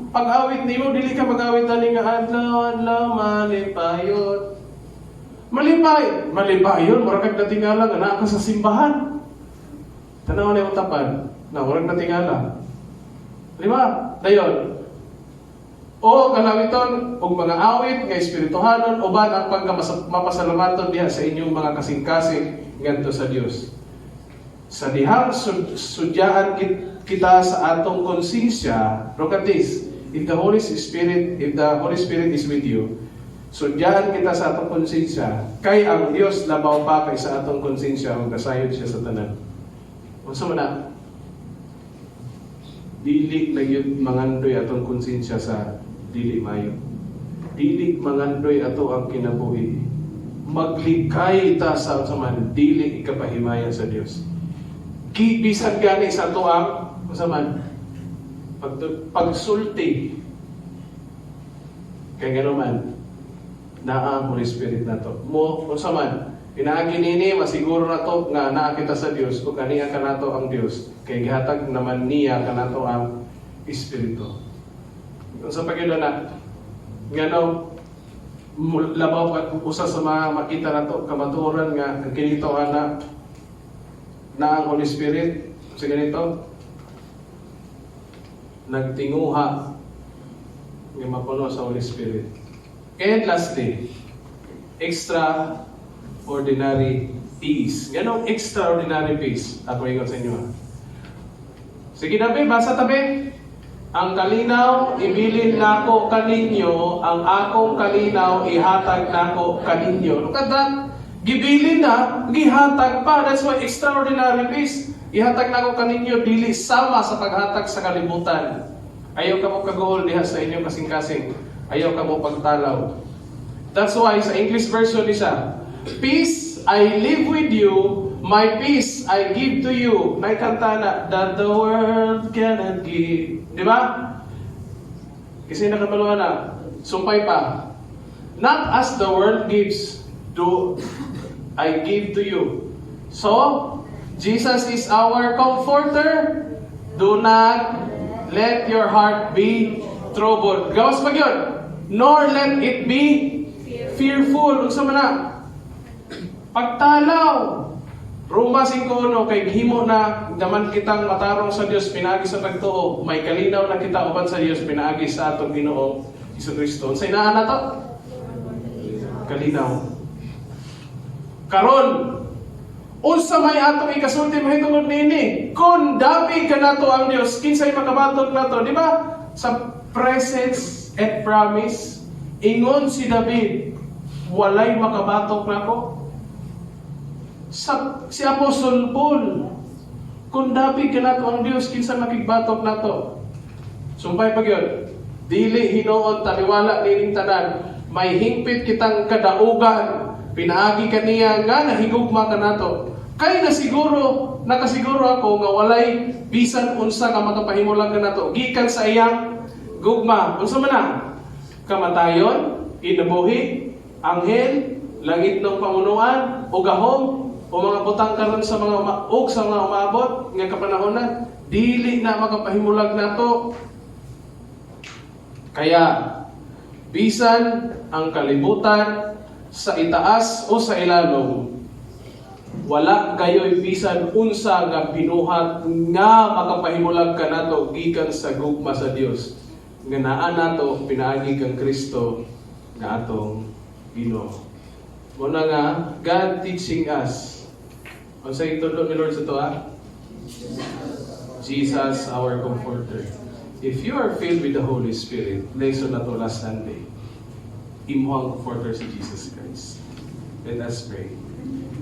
Pag-awit nimo dili ka mag-awit ani nga adlaw malipayot. Malipayon murag kag natingala nga naa ka sa simbahan. Tanaw na utapan. Na murag natingala. Lima, dayon. O kalawiton og mga awit nga espirituhanon uban ang pagmapasalamaton diha sa inyong mga kasing-kasing ngadto sa Dios. Sa dihang sudyaan kita sa atong konsensya, look at this, if the Holy Spirit is with you, sudyaan kita sa atong konsensya, kay ang Dios labaw pa kay sa atong konsensya ug kasayod siya sa tanan. Unsa man na? Dili na yun mangandoy atong konsensya sa dili mayo. Dili mangandoy ato ang kinabuhi. Maglikay ta sa man dili ikapahimayan sa Dios. Bisan gani sa ato ang man pagsulti. Kaya gano'n man, naa ang Holy Spirit na to. Mo, unsa man, pinaagi nini, masiguro na to nga naa kita sa Dios kung kaniya ka nato ang Dios. Kaya gihatag naman niya ka nato ang Espiritu. Unsa pa gyud na ngano labaw ka usa sa mga makita nato kamatuoran nga ang kinito ana na ang Holy Spirit sa ganito nagtinguha nga mapuno sa Holy Spirit. And lastly, extraordinary peace. Ganong extraordinary peace? Ako ingon sa inyo. Sige tabi, basa tabi. Ang kalinaw, ibilin nako kaninyo, ang akong kalinaw, ihatag nako kaninyo. Look at that. Gibilin na, gihatag pa. That's why extraordinary peace. Ihatag nako kaninyo, dili sama sa paghatag sa kalibutan. Ayaw ka mo kagool diha sa inyong kasing-kasing. Ayaw ka mo pagtalaw. That's why sa English version isa, peace I live with you, my peace I give to you. May kanta na, that the world cannot give. Di ba? Kasi nakamaluhan na, sumpay pa. Not as the world gives, do I give to you. So, Jesus is our comforter. Do not let your heart be troubled. Gawas pa yun. Nor let it be fearful. Unsa man na? Pagtalaw. Roma 5:1 kay himo na daman kitang matarong sa Dios pinaagi sa pagtuo. May kalinaw na kita uban sa Dios pinaagi sa atong Ginoong Hesukristo. Unsay naa na to? Kalinaw. Karon unsa may atong ikasulti mahitungod nini? Kun dabi kanato ang Dios, kinsay makabatok nato, di ba? Sa presence and promise, ingon si David, walay makabatok nako. Si Apostol Paul, kung dabi kanato ang Dios, kinsay makigbatok nato? Sumpay pag yun, dili hinuon taliwala nining tanan, may hingpit kitang kadaugan, pinaagi kaniya nga nahigugma ka nato. Kay nakasiguro ako nga walay bisan unsa ka makapahimulang ka nato. Gikan sa iyang gugma. Unsa man na? Kamatayon, inabuhi, anghel, langit ng pamunuan, o gahom, o mga butang karon sa mga sa mga umabot nga kapanahonan, dili na makapahimulag nato. Kaya bisan ang kalibutan sa itaas o sa ilalom, wala kayo'y bisan unsa nga binuhat nga makapahimulag ka nato gikan sa gugma sa Dios. Nga naa nato pinaagi kang Kristo nga atong Ginoo. Muna nga God teaching us. Unsa itulo ni Lord sa to Jesus our comforter. If you are filled with the Holy Spirit, lesson na to last Sunday. Imuhang comforter si Jesus Christ. Let us pray.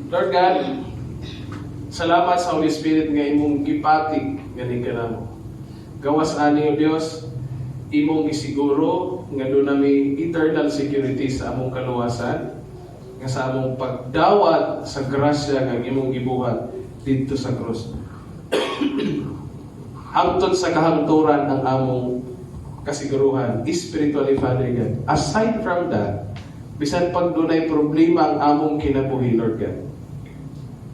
Lord God, salamat sa Holy Spirit nga imong gipatig ganing kanamo. Gawas ani o Dios, imong gisiguro nga doon nami eternal security sa among kaluwasan, nga sa among pagdawat sa grasya nga imong gibuhat dito sa krus. Hangtod sa kahangturan ng among kasiguruhan, spiritually, Father God. Aside from that, bisan pag dunay problema ang among kinabuhi, Lord God,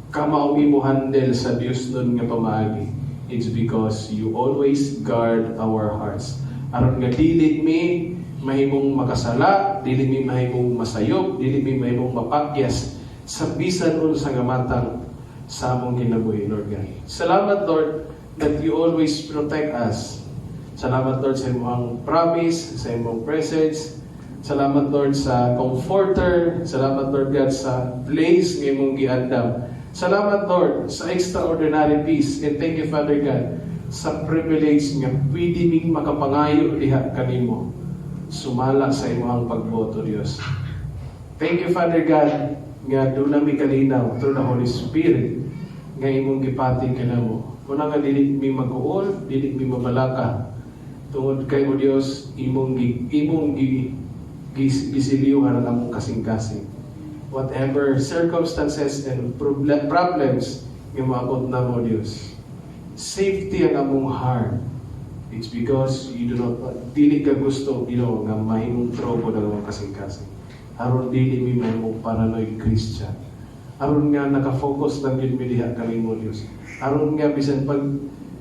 kamao mo handle sa Dios nun nga pamaagi. It's because you always guard our hearts. Aron nga dili mi mahimong makasala, dili mi mahimong masayop, dili mi mahimong mapakyas sa bisan unsa nga matang sa among kinabuhi, Lord God. Salamat, Lord, that you always protect us. Salamat, Lord, sa imong promise, sa imong presence. Salamat, Lord, sa comforter. Salamat, Lord God, sa place nga imong giandam. Salamat, Lord, sa extraordinary peace. And thank you, Father God, sa privilege nga pwede ming makapangayo diha kanimo. Sumala sa imong pagboto, Dios. Thank you, Father God, nga doon namin kalinaw through the Holy Spirit nga imong gipating kanamo. Kuna nga dili mi mag-uol, dili mi mabalaka. Tungod kay mo Dios, imong gisiliyuhan ang among kasing-kasing. Whatever circumstances and problems nga maabot na mo, Dios. Safety ang among heart. It's because you do not, dili ka gusto, nga mahimong trobo ng among kasing-kasing. Aron dili mi mahimong paranoid Christian. Aron nga nakafocus lang yun mi diha kami mo, Dios. Aron nga bisan pag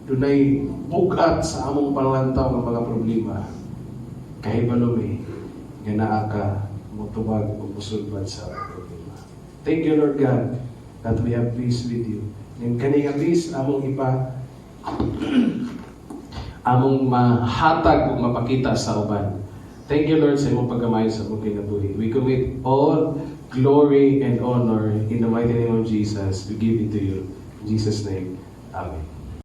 dunay bugat sa among panlantaw ng mga problema, kahibalo mi nga naa ka mutubag o musulbad sa problema. Thank you, Lord God, that we have peace with you. And kaninga peace, among among mahatag o mapakita sa uban. Thank you, Lord, sa imong paggamay sa among kinabuhi. We commit all glory and honor in the mighty name of Jesus. We give it to you. In Jesus' name, Amen.